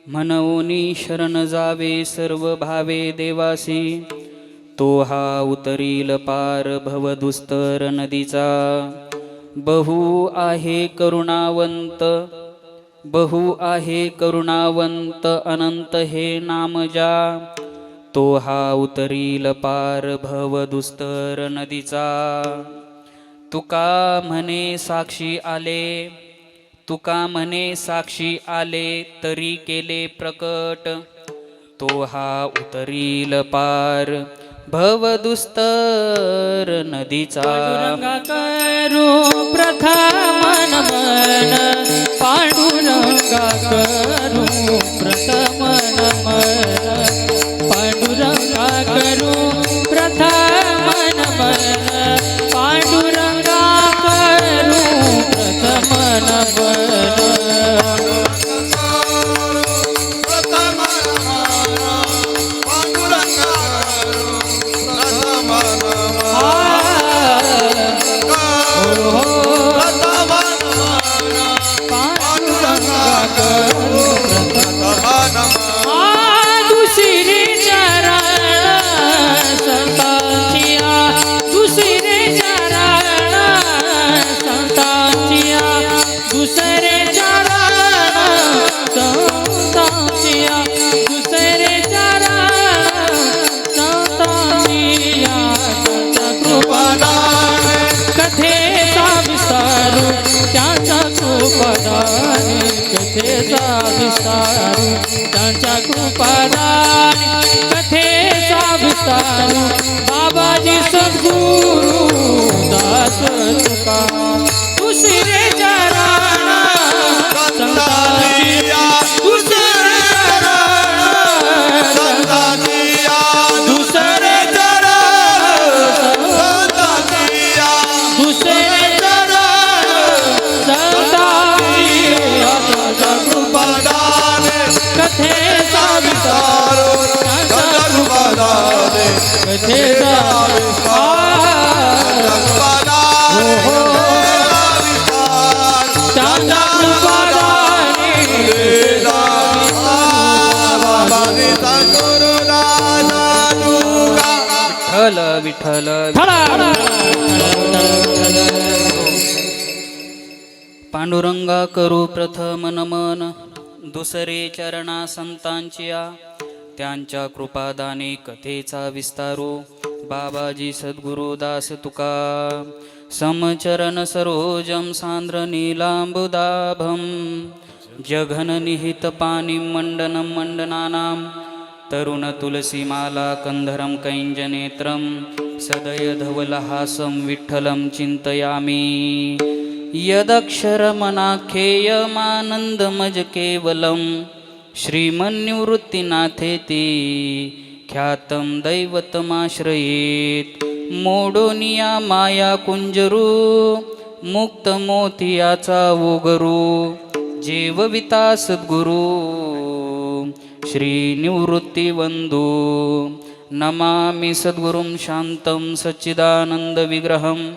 म्हणूनी शरण जावे सर्व भावे देवासी, तो हा उतरील पार भवदुस्तर नदीचा. बहु आहे करुणावंत, बहु आहे करुणावंत अनंत हे नाम जा, तो हा उतरील पार भवदुस्तर नदीचा. तुका म्हणे साक्षी आले, तुका म्हणे साक्षी आले तरी केले प्रकट, तो हा उतरील पार भवदुस्तर नदीचा. पांडुरंगा करू प्रथम नमन, पांडुरंगा करू प्रथम नमन, पांडुरंगा करू प्रथम नमन, पांडुरंगा करू प्रथम नमन. त्यांच्या कृपादानी कथेचा विस्तार, बाबाजी सद्गुरु दास तुका, दुसरे चरण संतांची, दुसरे चरण संतांची, दुसरे चरण संतांची, दुसरे चरण संतांची. कथेचा विस्तार, त्यांच्या कृपादानी कथेचा विस्तार, त्यांच्या कृपादानी. विठ्ठल विठ्ठल पांडुरंगा करू प्रथम नमन, दुसरे चरणा संतांचिया, त्यांच्या कृपादाने कथेचा विस्तारू, बाबाजी सद्गुरु दास तुका. समचरण सरोजम सांद्र नीलांबुदाभम, जघन निहित पाणी मंडनम मंडनानां, तरुण तुलसीमाला कंधरम कैंजनेत्रम, सदय धवलहासं विठ्ठलं चिंतयामि. यदक्षरमनाख्येयमानन्दमज केवलं, श्रीमन्निवृत्तिनाथेति ख्यातं दैवतमाश्रयेत्. मोडोनिया माया कुंजरू, मुक्तमोतियाचा ओगरू, जेवविता सद्गुरु श्रीनिवृत्तिवंदू. नमामि सद्गुरुं शान्तं सच्चिदानन्दविग्रहं,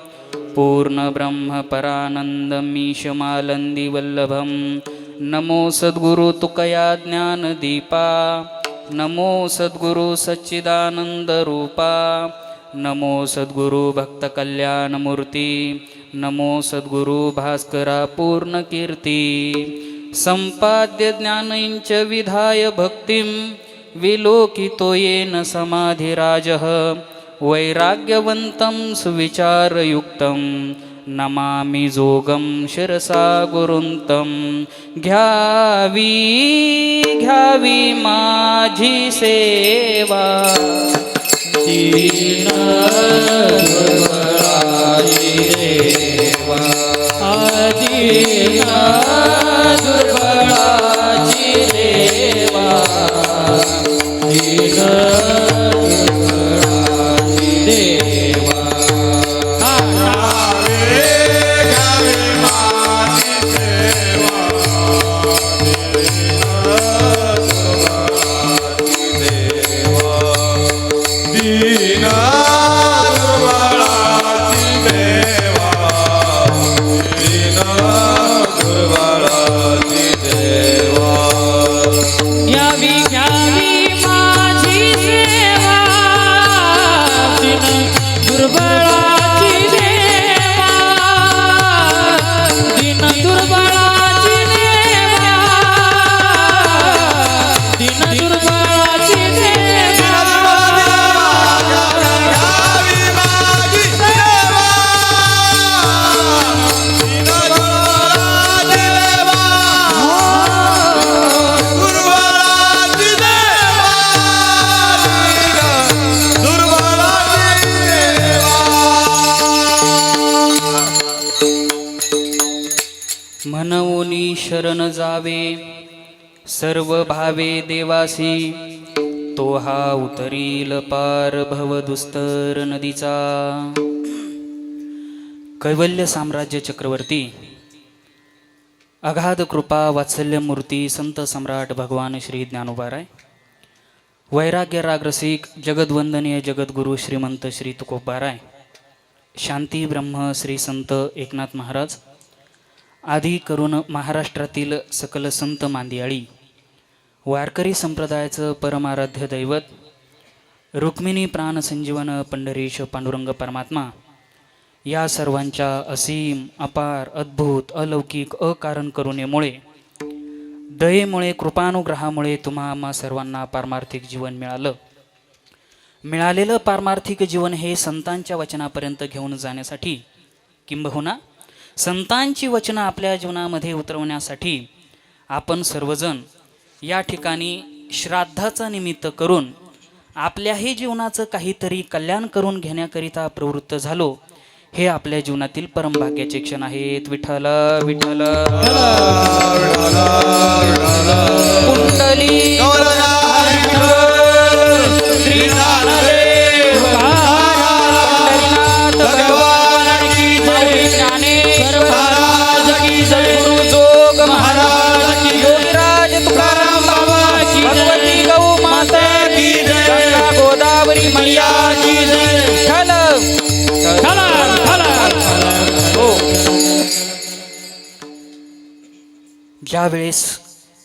पूर्णब्रह्मपरानन्दमीशमालन्दिवल्लभं. नमो सद्गुरु तुकया ज्ञानदीपा, नमो सद्गुरु सच्चिदानन्दरूपा, नमो सद्गुरु भक्तकल्याणमूर्ती, नमो सद्गुरु भास्करा पूर्णकीर्ती. संपाद्य ज्ञानञ्च विधाय भक्तिं, विलोकितो येन समाधिराजः. वैराग्यवन्तं सुविचारयुक्तं, नमामि जोगं शिरसा गुरुन्तं. घ्यावी घ्यावी माझी सेवा, दीन दुर्बळाची देवा, दीन दुर्बळाची देवा, दीन दुर्बळाची देवा. दुर्बळाची घ्यावी घ्यावी माझी सेवा दिन दुर्बळाची देवा दिन दुर्बळाची देवा दिन दुर्बळाची देवा म्हणूनी शरण जावे सर्व भावे देवासी, तो हा उतरील पार भवदुस्तर नदीचा. कैवल्य साम्राज्य चक्रवर्ती, अगाध कृपा वात्सल्य मूर्ती संत सम्राट भगवान श्री ज्ञानोबाराय, वैराग्य रागरसिक जगद्वंदनीय जगद्गुरु श्रीमंत श्री तुकोबाराय, शांती ब्रह्म श्री संत एकनाथ महाराज आदी करून महाराष्ट्रातील सकल संत मांदियाळी, वारकरी संप्रदायाचं परमाराध्य दैवत रुक्मिणी प्राण संजीवन पंढरीश पांडुरंग परमात्मा या सर्वांच्या असीम अपार अद्भुत अलौकिक अकारण करुणेमुळे दयेमुळे कृपानुग्रहामुळे तुम्हा आम्हा सर्वांना पारमार्थिक जीवन मिळालं. मिळालेलं पारमार्थिक जीवन हे संतांच्या वचनापर्यंत घेऊन जाण्यासाठी किंबहुना संतांची वचनं आपल्या जीवनामध्ये उतरवण्यासाठी आपण सर्वजण या ठिकाणी श्राद्धाचं निमित्त करून आपल्याही जीवनाचं काहीतरी कल्याण करून घेण्याकरिता प्रवृत्त झालो. हे आपल्या जीवनातील परमभाग्याचे क्षण आहेत. विठ्ठल विठ्ठल कुंडली ज्या वेळेस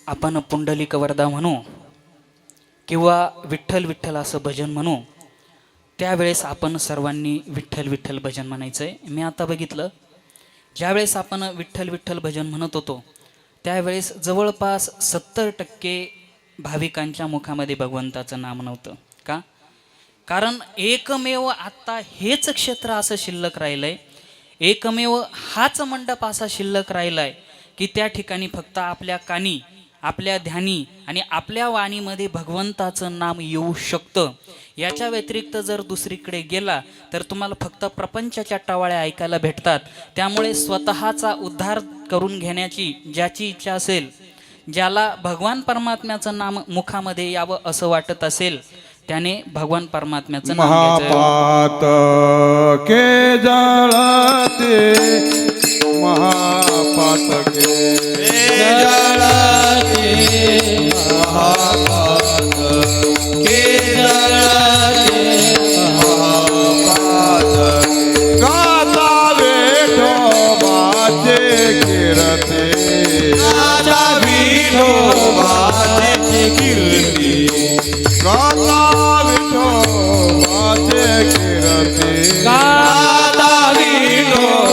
आपण पुंडलिक वरदा म्हणू किंवा विठ्ठल विठ्ठल असं भजन म्हणू, त्यावेळेस आपण सर्वांनी विठ्ठल विठ्ठल भजन म्हणायचं आहे. मी आता बघितलं, ज्यावेळेस आपण विठ्ठल विठ्ठल भजन म्हणत होतो त्यावेळेस जवळपास 70% भाविकांच्या मुखामध्ये भगवंताचं नाम नव्हतं. का? कारण एकमेव आत्ता हेच क्षेत्र असं शिल्लक राहिलंय, एकमेव हाच मंडप असा शिल्लक राहिलाय की त्या ठिकाणी फक्त आपल्या कानी, आपल्या ध्यानी आणि आपल्या वाणीमध्ये भगवंताचं नाम येऊ शकतं. याच्या व्यतिरिक्त जर दुसरीकडे गेला तर तुम्हाला फक्त प्रपंचाच्या टावाळ्या ऐकायला भेटतात. त्यामुळे स्वतःचा उद्धार करून घेण्याची ज्याची इच्छा असेल, ज्याला भगवान परमात्म्याचं नाम मुखामध्ये यावं असं वाटत असेल, त्याने भगवान परमात्म्याचं नाम घ्यायचं. महापात के जळते महापात के जळते महापात के जळते महापात गाता विठोबाचे कीर्ती गाता विठोबाचे कीर्ती गाता विठोबाचे कीर्ती गाता विठोबाचे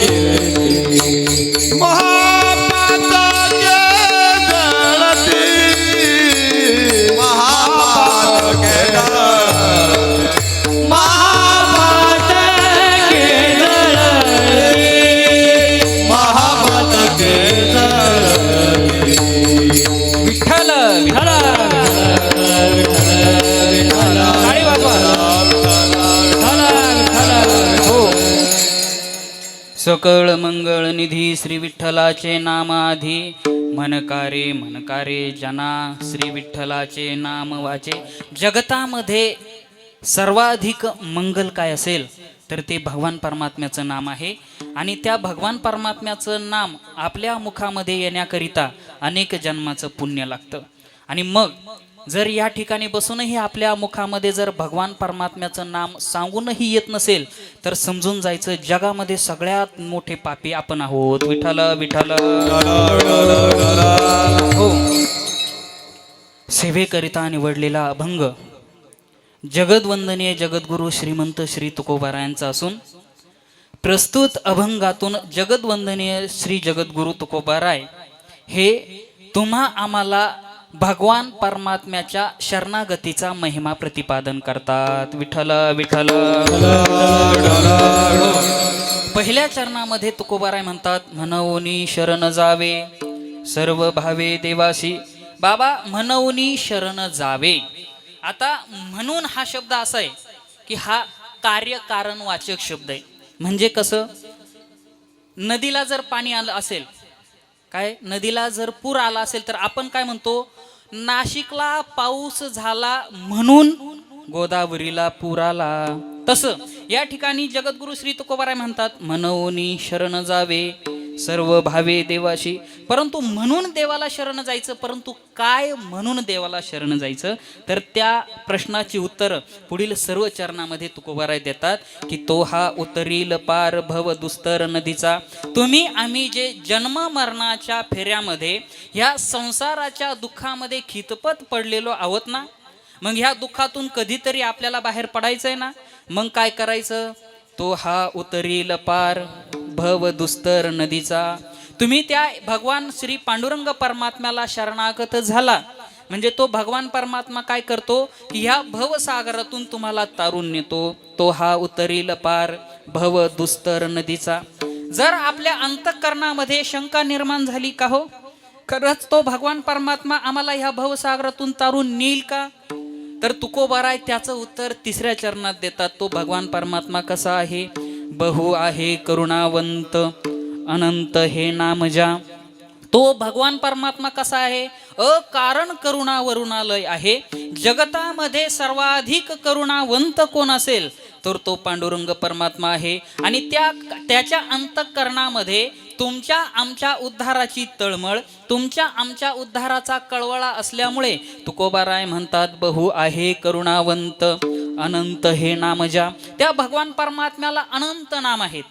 कीर्ती महापात के जळते महापात के जळते महापात के जळते महापात के जळते विठ्ठल विठ्ठल टाळी वाजवा. हो. सकळ मंगळ निधी श्री विठ्ठलाचे नाम आधी, मनकारे मनकारे जना श्री विठ्ठलाचे नाम वाचे. जगतामध्ये सर्वाधिक मंगल काय असेल तर ते भगवान परमात्म्याचं नाम आहे. आणि त्या भगवान परमात्म्याचं नाम आपल्या मुखामध्ये येण्याकरिता अनेक जन्माचं पुण्य लागतं. आणि मग जर या ठिकाणी बसूनही आपल्या मुखामध्ये जर भगवान परमात्म्याचं नाम सांगूनही येत नसेल तर समजून जायचं जगामध्ये सगळ्यात मोठे पापी आपण आहोत. विठ्ठल विठ्ठल. हो. सेवेकरिता निवडलेला अभंग जगदवंदनीय जगद्गुरु श्रीमंत श्री तुकोबारायांचा असून प्रस्तुत अभंगातून जगदवंदनीय श्री जगद्गुरु तुकोबाराय हे तुम्हा आम्हाला भगवान परमात्म्याच्या शरणागतीचा महिमा प्रतिपादन करतात. विठ्ठल विठ्ठल. पहिल्या चरणामध्ये तुकोबाराय म्हणतात, म्हणवनी शरण जावे सर्व भावे देवासी. बाबा म्हणवनी शरण जावे. आता म्हणून हा शब्द असा आहे की हा कार्य कारण वाचक शब्द आहे. म्हणजे कसं, नदीला जर पाणी आलं असेल, काय नदीला जर पूर आला असेल तर आपण काय म्हणतो, नाशिकला पाऊस झाला म्हणून गोदावरीला पूर आला. तसं या ठिकाणी जगद्गुरु श्री तुकोबाराय म्हणतात, म्हणवनी शरण जावे सर्व भावे देवाशी. परंतु म्हणून देवाला शरण जायचं, परंतु काय म्हणून देवाला शरण जायचं, तर त्या प्रश्नाची उत्तर पुढील सर्व चरणामध्ये तुकोबाराय देतात की तो हा उतरील पार भव दुस्तर नदीचा. तुम्ही आम्ही जे जन्म मरणाच्या फेऱ्यामध्ये ह्या संसाराच्या दुःखामध्ये खितपत पडलेलो आहोत ना, मग ह्या दुःखातून कधीतरी आपल्याला बाहेर पडायचंय ना, मग काय करायचं, तो हा उतरील पार भव दुस्तर नदीचा. तुम्ही त्या भगवान श्री पांडुरंग परमात्म्याला शरणागत झाला म्हणजे तो भगवान परमात्मा काय करतो की ह्या भवसागरातून तुम्हाला तारून नेतो. तो हा उतरील पार भव दुस्तर नदीचा. जर आपल्या अंतःकरणामध्ये शंका निर्माण झाली का, हो खरंच तो भगवान परमात्मा आम्हाला ह्या भवसागरातून तारून नेईल का, तर तुकोबाराय त्याचं उत्तर तिसऱ्या चरणात देतात. तो भगवान परमात्मा कसा आहे, बहु आहे करुणावंत अनंत हे नाम जा. तो भगवान परमात्मा कसा आहे, अकारण करुणावरुणालय आहे. जगतामध्ये सर्वाधिक करुणावंत कोण असेल तर तो पांडुरंग परमात्मा आहे. आणि त्याच्या अंतःकरणामध्ये तुमच्या आमच्या उद्धाराची तळमळ, तुमच्या आमच्या उद्धाराचा कळवळा असल्यामुळे तुकोबाराय म्हणतात, बहु आहे करुणावंत अनंत हे नाम जा. त्या भगवान परमात्म्याला अनंत नाम आहेत.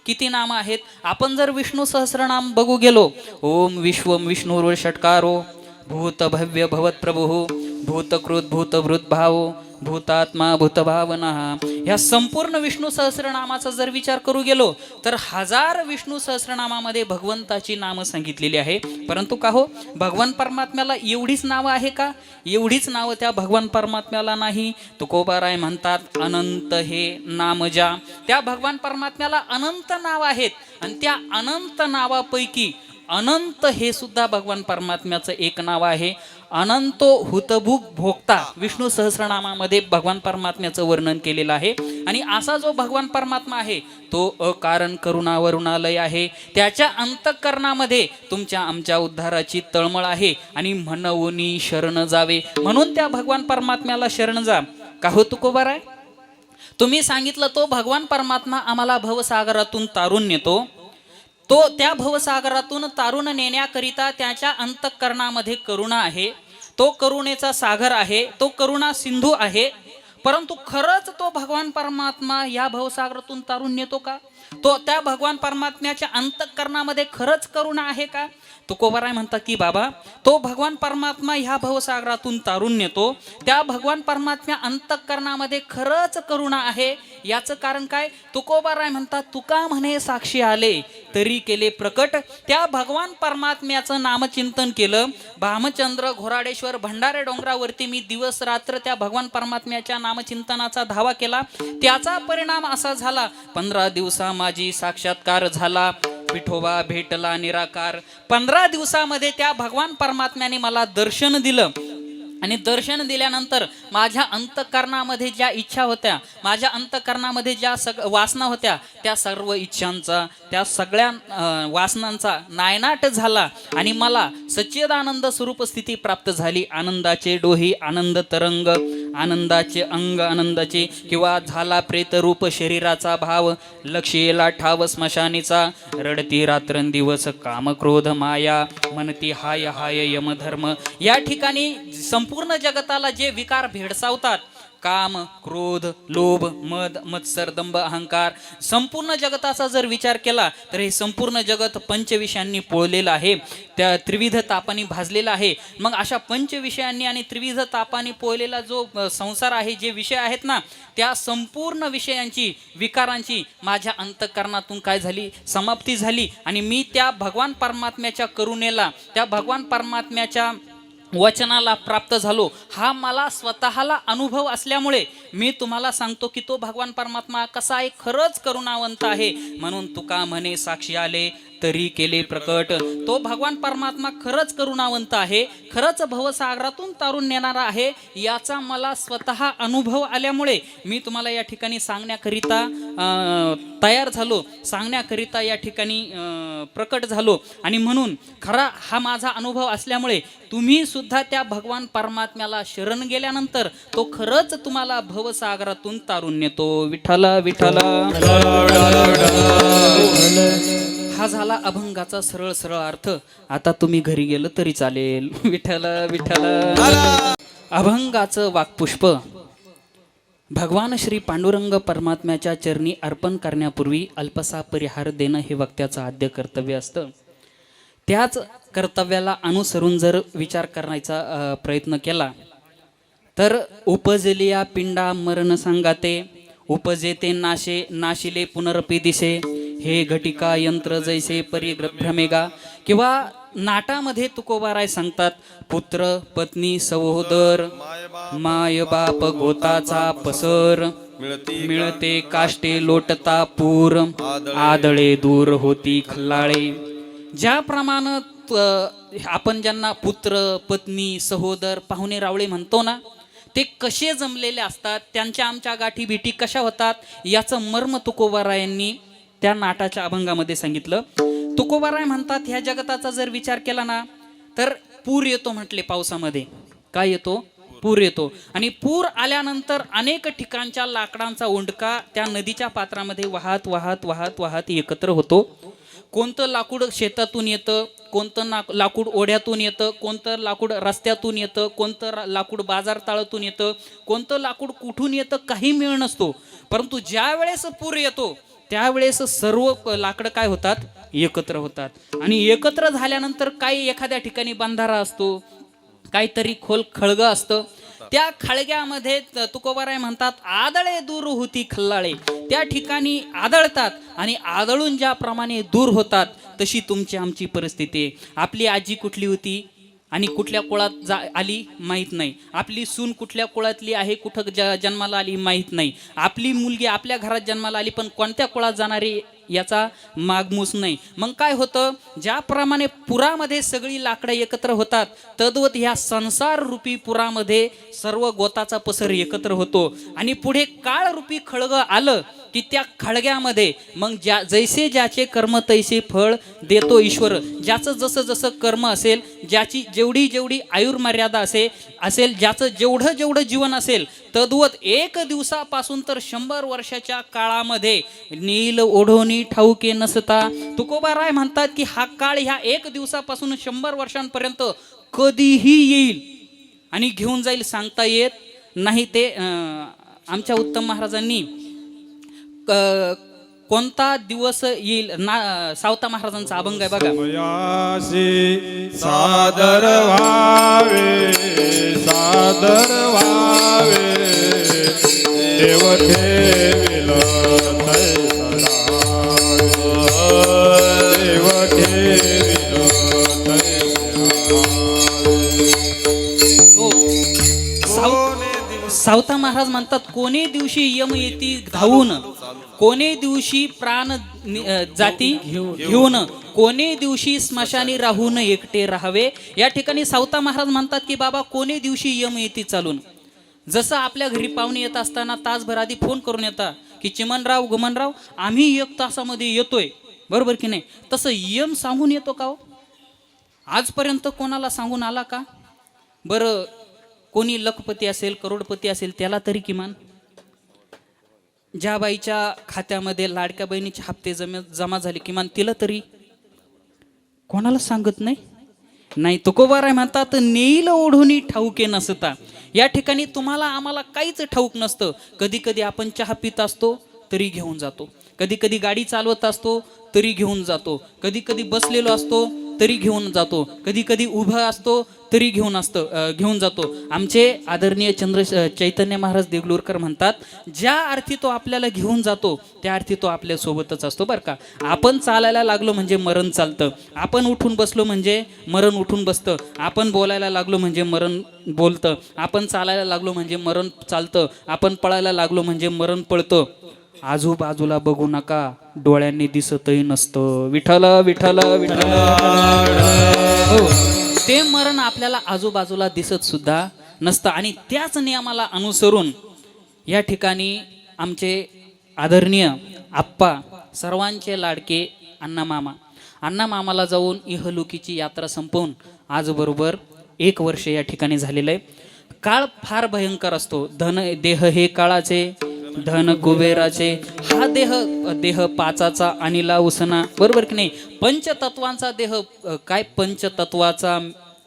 किती नाम आहेत, आपण जर विष्णू सहस्रनाम बघू गेलो, ओम विश्वम विष्णुर्व षटकारो भूत भव्य भवत प्रभु भूतकृत भूतभृत भावो भूतात्मा भूतभावना. ह्या संपूर्ण विष्णू सहस्रनामाचा जर विचार करू गेलो तर 1000 विष्णू सहस्रनामामध्ये भगवंताची नामं सांगितलेली आहे. परंतु का हो, भगवान परमात्म्याला एवढीच नावं आहे का, एवढीच नावं त्या भगवान परमात्म्याला नाही. तुकोबाराय म्हणतात, अनंत हे नाम जा. त्या भगवान परमात्म्याला अनंत नाव आहेत आणि त्या अनंत नावापैकी अनंत हे सुद्धा भगवान परमात्म्याचं एक नाव आहे. अनंतो हुतभुक भोक्ता विष्णू सहस्रनामामध्ये भगवान परमात्म्याचं वर्णन केलेलं आहे. आणि असा जो भगवान परमात्मा आहे तो अकारण करुणावरुणालय आहे. त्याच्या अंतःकरणामध्ये तुमच्या आमच्या उद्धाराची तळमळ आहे. आणि म्हणवनी शरण जावे, म्हणून त्या भगवान परमात्म्याला शरण जा. का हो तुकोबाराय, तुम्ही सांगितलं तो भगवान परमात्मा आम्हाला भवसागरातून तारून नेतो. तो त्या भवसागरातून तारून नेण्याकरिता त्याच्या अंतःकरणामध्ये करुणा आहे. तो करुणेचा सागर आहे, तो करुणा सिंधू आहे. परंतु खरंच तो भगवान परमात्मा या भवसागरातून तारून नेतो का, तो त्या भगवान परमात्म्याच्या अंतःकरणामध्ये खरंच करुणा आहे का. तुकोबाराय म्हणतात की बाबा, तो भगवान परमात्मा ह्या भवसागरातून तारून नेतो, त्या भगवान परमात्म्या अंतःकरणामध्ये खरंच करुणा आहे. याचं कारण काय, तुकोबाराय म्हणतात, तुका म्हणे साक्षी आले तरी केले प्रकट. त्या भगवान परमात्म्याचं नामचिंतन केलं. भामचंद्र घोराडेश्वर भंडारे डोंगरावरती मी दिवस रात्र त्या भगवान परमात्म्याच्या नामचिंतनाचा धावा केला. त्याचा परिणाम असा झाला, 15 दिवसा माझी साक्षात्कार झाला. विठोबा भेटला निराकार. 15 दिवसामध्ये त्या भगवान परमात्म्याने मला दर्शन दिलं. आणि दर्शन दिल्यानंतर माझ्या अंतःकरणामध्ये ज्या इच्छा होत्या, माझ्या अंतःकरणामध्ये ज्या वासना होत्या, त्या सर्व इच्छांचा, त्या सगळ्या वासनांचा नायनाट झाला. आणि मला सच्चिदानंद स्वरूप स्थिती प्राप्त झाली. आनंदाचे डोही आनंद तरंग, आनंदाचे अंग आनंदाचे, किंवा झाला प्रेतरूप शरीराचा भाव. लक्ष येला ठाव स्मशानीचा, रडती रात्रंदिवस काम क्रोध माया, म्हणती हाय हाय यमधर्म. या ठिकाणी संपूर्ण जगताला जे विकार भेडसावतात काम, क्रोध, लोभ, मद, मत्सर, दंभ, अहंकार, संपूर्ण जगताचा जर विचार केला तर हे संपूर्ण जगत पंचविषयांनी पोळलेलं आहे, त्या त्रिविध तापांनी भाजलेला आहे. मग अशा पंचविषयांनी आणि त्रिविध तापांनी पोळलेला जो संसार आहे, जे विषय आहेत ना, त्या संपूर्ण विषयांची, विकारांची माझ्या अंतःकरणातून काय झाली, समाप्ती झाली. आणि मी त्या भगवान परमात्म्याच्या करुणेला, त्या भगवान परमात्म्याच्या वचनाला प्राप्त झालो. हा मला स्वतःला अनुभव असल्यामुळे मी तुम्हाला सांगतो की तो भगवान परमात्मा कसा आहे, खरंच करुणावंत आहे. म्हणून तुका म्हणे साक्षी आले तरी केले प्रकट. तो भगवान परमात्मा खरंच करुणावंत आहे, खरंच भवसागरातून तारून नेणारा आहे, याचा मला स्वतः अनुभव आल्यामुळे मी तुम्हाला या ठिकाणी सांगण्याकरिता तयार झालो, सांगण्याकरिता या ठिकाणी प्रकट झालो. आणि म्हणून खरा हा माझा अनुभव असल्यामुळे तुम्ही सुद्धा त्या भगवान परमात्म्याला शरण गेल्यानंतर तो खरंच तुम्हाला भवसागरातून तारून नेतो. विठ्ठला विठ्ठला. हा झाला अभंगाचा सरळ सरळ अर्थ. आता तुम्ही घरी गेलं तरी चालेल. विठ्ठल विठ्ठल. अभंगाचं वाक्पुष्प भगवान श्री पांडुरंग परमात्म्याच्या चरणी अर्पण करण्यापूर्वी अल्पसा परिहार देणं हे वक्त्याचं आद्य कर्तव्य असतं. त्याच कर्तव्याला अनुसरून जर विचार करण्याचा प्रयत्न केला तर उपजलिया पिंडा मरण सांगाते, उपजेते नाशे नाशिले पुनरपी दिशे, हे घटिका यंत्र जैसे परिभ्रमेगा. किंवा नाटामध्ये तुकोबाराय सांगतात, पुत्र पत्नी सहोदर माय बाप गोताचा पसर, मिळते काष्टे लोटता पूर, आदळे दूर होती खल्लाळे. ज्याप्रमाणे आपण ज्यांना पुत्र पत्नी सहोदर पाहुणे रावळे म्हणतो ना, ते कसे जमलेले असतात, त्यांच्या आमच्या गाठी भेटी कशा होतात, याचं मर्म तुकोबारायांनी त्या नाटाच्या अभंगामध्ये सांगितलं. तुकोबाराय म्हणतात, ह्या जगताचा जर विचार केला ना तर पूर येतो म्हटले. पावसामध्ये काय येतो, पूर येतो. आणि पूर आल्यानंतर अनेक ठिकाणच्या लाकडांचा ओंडका त्या नदीच्या पात्रामध्ये वाहत वाहत वाहत वाहत एकत्र होतो. कोणतं लाकूड शेतातून येतं, कोणतं लाकूड ओढ्यातून येतं, कोणतं लाकूड रस्त्यातून येतं, कोणतं लाकूड बाजार ताळातून येतं, कोणतं लाकूड कुठून येतं, काही मेळ नसतो. परंतु ज्या वेळेस पूर येतो त्यावेळेस सर्व लाकडं काय होतात, एकत्र होतात. आणि एकत्र झाल्यानंतर काही एखाद्या ठिकाणी बंधारा असतो, काहीतरी खोल खळगं असतं. त्या खळग्यामध्ये तुकोबाराय म्हणतात, आदळे दूर होती खल्लाळे. त्या ठिकाणी आदळतात आणि आदळून ज्याप्रमाणे दूर होतात तशी तुमची आमची परिस्थिती आहे. आपली आजी कुठली होती आणि कुठल्या कुळात आली माहीत नाही. आपली सून कुठल्या कुळातली आहे, कुठं जन्माला आली माहीत नाही. आपली मुलगी आपल्या घरात जन्माला आली पण कोणत्या कुळात जाणारी याचा मागमूस नाही. मग काय होतं, ज्याप्रमाणे पुरामध्ये सगळी लाकडं एकत्र होतात तद्वत ह्या संसार रूपी पुरामध्ये सर्व गोताचा पसर एकत्र होतो. आणि पुढे काळ रूपी खळगं आलं की त्या खळग्यामध्ये मग जैसे ज्याचे कर्म तैसे फळ देतो ईश्वर. ज्याचं जसं जसं कर्म असेल, ज्याची जेवढी जेवढी आयुर्मर्यादा असेल, ज्याचं जेवढं जेवढं जीवन असेल, तद्वत 1 दिवसापासून तर 100 वर्षाच्या काळामध्ये नील ओढोनी ठाऊके नसता. तुकोबाराय म्हणतात की हा काळ ह्या 1 दिवसापासून 100 वर्षांपर्यंत कधीही येईल आणि घेऊन जाईल, सांगता येत नाही. ते आमच्या उत्तम महाराजांनी कोणता दिवस येईल ना, सावता महाराजांचा अभंग आहे बघा. सादर व्हावे, सादर व्हावे, देव ठेविल तै सदा, देव ठेविल तै सदा. सावता महाराज म्हणतात, कोणे दिवशी यम येती धावून, कोणे दिवशी प्राण जाती घेऊन, कोणे दिवशी स्मशानी राहून एकटे राहावे. या ठिकाणी सावता महाराज म्हणतात की बाबा कोणे दिवशी यम येते चालून. जसं आपल्या घरी पाहुणे येत असताना तासभर आधी फोन करून येतात की चिमनराव गुमनराव आम्ही 1 तासामध्ये येतोय, बरोबर की नाही, तसं यम सांगून येतो का हो? आजपर्यंत कोणाला सांगून आला का? बरं, कोणी लखपती असेल, करोडपती असेल, त्याला तरी किमान. ज्या बाईच्या खात्यामध्ये लाडक्या बहिणीचे हप्ते जमा झाले, किमान तिला तरी कोणाला सांगत नाही. नाही तुकोबाराय म्हणतात नेईल ओढुनी ठाऊके नसता. या ठिकाणी तुम्हाला आम्हाला काहीच ठाऊक नसतं. कधी कधी आपण चहा पित असतो तरी घेऊन जातो, कधी कधी गाडी चालवत असतो तरी घेऊन जातो, कधी कधी बसलेलो असतो तरी घेऊन जातो, कधी कधी उभा असतो तरी घेऊन जातो. आमचे आदरणीय चैतन्य महाराज देगलूरकर म्हणतात ज्या अर्थी तो आपल्याला घेऊन जातो त्या अर्थी तो आपल्या सोबतच असतो बरं का. आपण चालायला लागलो म्हणजे मरण चालतं, आपण उठून बसलो म्हणजे मरण उठून बसतं, आपण बोलायला लागलो म्हणजे मरण बोलतं, आपण चालायला लागलो म्हणजे मरण चालतं, आपण पळायला लागलो म्हणजे मरण पळतं. आजूबाजूला बघू नका, डोळ्यांनी दिसतही नसतं. विठ्ठल विठ्ठल विठ्ठल. हो, ते मरण आपल्याला आजूबाजूला दिसत सुद्धा नसतं. आणि त्याच नियमाला अनुसरून या ठिकाणी आमचे आदरणीय आप्पा, सर्वांचे लाडके अण्णा मामाला जाऊन इहलोकीची यात्रा संपवून आज बरोबर 1 वर्ष या ठिकाणी झालेलं आहे. काळ फार भयंकर असतो. देह हे काळाचे, धन कुबेराचे. हा देह पाचाचा अनिला उसना, बरोबर की नाही. पंचतत्वांचा देह काय, पंचतत्वाचा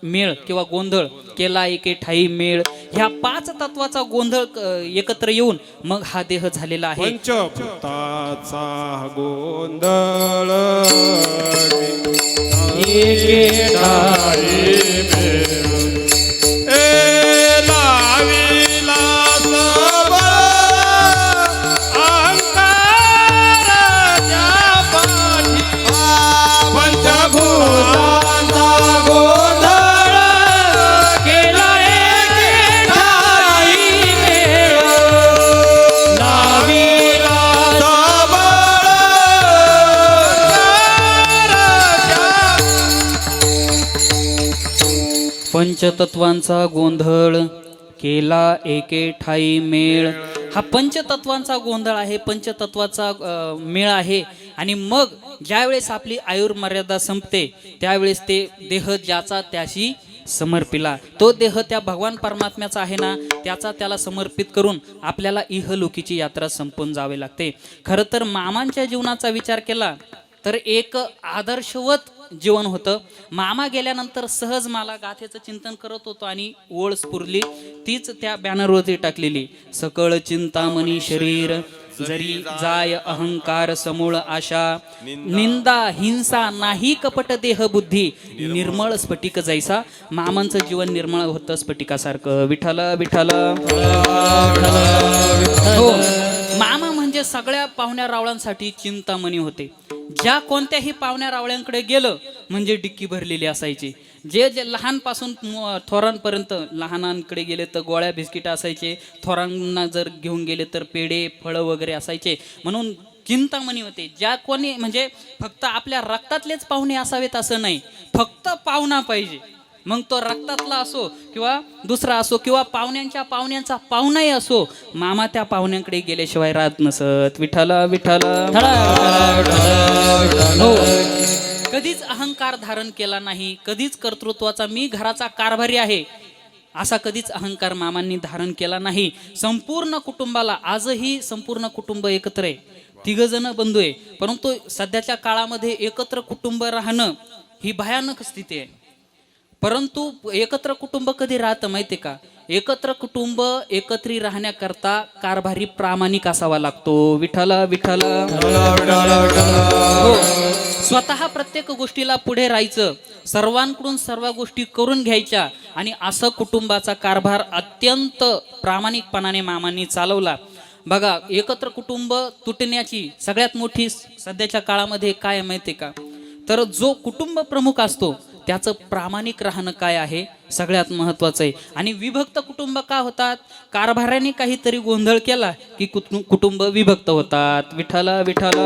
मेळ किंवा गोंधळ केला एके ठाई मेळ. ह्या 5 तत्वाचा गोंधळ एकत्र येऊन मग हा देह झालेला आहे. पंचभूताचा गोंधळ एके ठाई पंचतत्वांचा गोंधळ केला एके ठाई मेळ. हा पंचतत्वांचा गोंधळ आहे, पंचतत्वाचा मेळ आहे. आणि मग ज्यावेळेस आपली आयुर्मर्यादा संपते त्यावेळेस ते देह ज्याचा त्याशी समर्पिला, तो देह त्या भगवान परमात्म्याचा आहे ना, त्याला समर्पित करून आपल्याला इहलोकीची यात्रा संपून जावे लागते. खरं तर मामांच्या जीवनाचा विचार केला तर एक आदर्शवत जीवन होतं. मामा गेल्यानंतर सहज मला गाथेचं चिंतन करत होतो आणि ओळ स्फुरली, तीच त्या बॅनरवरती टाकलेली. सकळ चिंतामणी शरीर जरी जाय अहंकार समूळ आशा, निंदा हिंसा नाही कपट देह बुद्धी, निर्मळ स्फटिक जैसा. मामांचं जीवन निर्मळ होतं स्फटिकासारखं. विठ्ठल विठ्ठल. हो, मामा म्हणजे सगळ्या पाहुण्या रावळांसाठी चिंतामणी होते. ज्या कोणत्याही पाहुण्या रावळ्यांकडे गेलं म्हणजे डिक्की भरलेली असायची. जे लहानपासून थोरांपर्यंत, लहानांकडे गेले तर गोळ्या बिस्किट असायचे, थोरांना जर घेऊन गेले तर पेढे फळं वगैरे असायचे. म्हणून चिंतामणी होते. ज्या कोणी म्हणजे फक्त आपल्या रक्तातलेच पाहुणे असावेत असं नाही, फक्त पाहुणा पाहिजे. मग तो रक्तातला असो किंवा दुसरा असो किंवा पाहुण्यांच्या पाहुण्यांचा पाहुणाही असो, मामा त्या पाहुण्यांकडे गेल्याशिवाय राहत नसत. विठ्ठल विठ्ठल. हो, कधीच अहंकार धारण केला नाही, कधीच कर्तृत्वाचा मी घराचा कारभारी आहे असा कधीच अहंकार मामांनी धारण केला नाही. संपूर्ण कुटुंबाला, आजही संपूर्ण कुटुंब एकत्र आहे, 3 जण बंधू आहे, परंतु सध्याच्या काळामध्ये एकत्र कुटुंब राहणं ही भयानक स्थिती आहे. परंतु एकत्र कुटुंब कधी राहतं माहिती का, एकत्र कुटुंब एकत्री राहण्याकरता कारभारी प्रामाणिक असावा लागतो. विठ्ठल विठ्ठल. हो, स्वतः प्रत्येक गोष्टीला पुढे राहायचं, सर्वांकडून सर्व गोष्टी करून घ्यायच्या. आणि असं कुटुंबाचा कारभार अत्यंत प्रामाणिकपणाने मामांनी चालवला. बघा, एकत्र कुटुंब तुटण्याची सगळ्यात मोठी सध्याच्या काळामध्ये काय माहिती का, तर जो कुटुंब प्रमुख असतो त्याचं प्रामाणिक राहणं काय आहे सगळ्यात महत्वाचं आहे. आणि विभक्त कुटुंब का होतात, कारभाराने काहीतरी गोंधळ केला की कुटुंब विभक्त होतात. विठ्ठल विठ्ठल.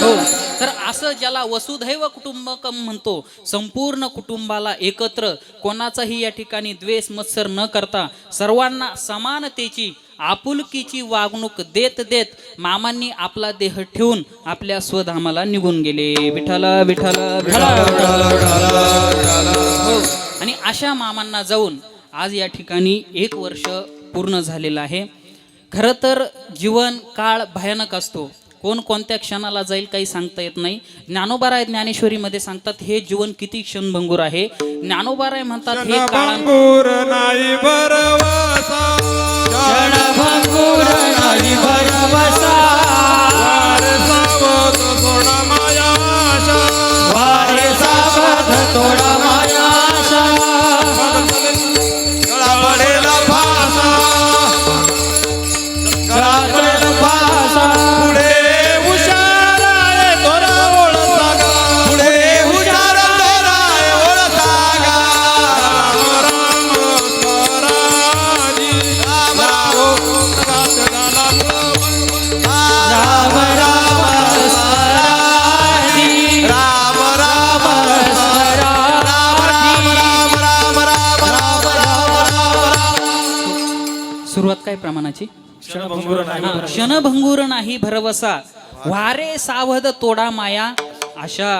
हो, तर असं ज्याला वसुधैव कुटुंबकम म्हणतो, संपूर्ण कुटुंबाला एकत्र, कोणाचाही या ठिकाणी द्वेष मत्सर न करता सर्वांना समानतेची आपुलकीची वागणूक देत देत मामांनी आपला देह ठेवून आपल्या स्वधामाला निघून गेले. विठ्ठल विठ्ठल. हो, आणि अशा मामांना जाऊन आज या ठिकाणी 1 वर्ष पूर्ण झालेलं आहे. खरं तर जीवन काळ भयानक असतो. कोण कोणत्या क्षणाला जाईल काही सांगता येत नाही. ज्ञानोबाराय ज्ञानेश्वरीमध्ये सांगतात हे जीवन किती क्षणभंगूर आहे. ज्ञानोबाराय म्हणतात हे काळांत भंगूर नाही भरवसा क्षणभंगूर नाही भरवसा वारे सावध सोडा मायाशा वारे सावध तोडा मायाशा गळा पडेला फासा गळा पडेला फासा पुढे हुशार आहे तोरा ओळखा गा पुढे हुशार तोरा ओळखा गा राम राम स्वराजी राम राम स्वराजी राम राम राम राम राम राम. सुरुवात काय प्रमाणाची? क्षणभंगूर नाही क्षणभंगूर नाही भरवसा वारे सावध तोडा माया आशा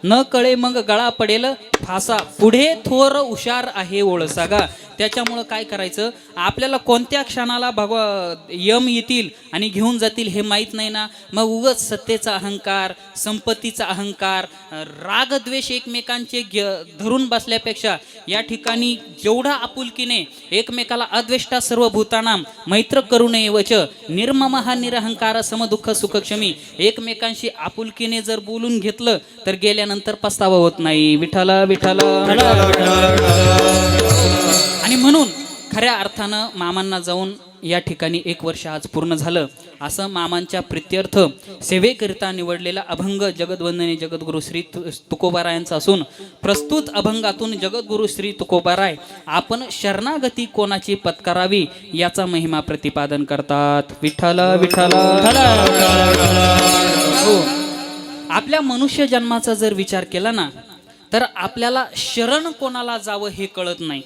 न कळे मग गळा पडेल फासा पुढे थोर हुशार आहे ओळसागा. त्याच्यामुळं काय करायचं आपल्याला कोणत्या क्षणाला यम येतील आणि घेऊन जातील हे माहीत नाही ना. मग उगाच सत्तेचा अहंकार संपत्तीचा अहंकार रागद्वेष एकमेकांचे धरून बसल्यापेक्षा या ठिकाणी जेवढा आपुलकीने एकमेकाला अद्वेष्टा सर्व भूतानाम मैत्र करू नये वच निर्मम हा निरहंकार समदुःख सुखक्षमी एकमेकांशी आपुलकीने जर बोलून घेतलं तर गेल्यानंतर पस्तावा होत नाही. विठाला विठाला. आणि म्हणून खऱ्या अर्थानं मामांना जाऊन या ठिकाणी 1 वर्ष आज पूर्ण झालं. असं मामांच्या प्रित्यर्थ सेवेकरिता निवडलेला अभंग जगदवंदनी जगद्गुरु श्री तुकोबारायांचा असून प्रस्तुत अभंगातून जगद्गुरु श्री तुकोबाराय आपण शरणागती कोणाची पत्करावी याचा महिमा प्रतिपादन करतात. विठ्ठला विठ्ठला. हो. आपल्या मनुष्य जन्माचा जर विचार केला ना तर आपल्याला शरण कोणाला जावं हे कळत नाही.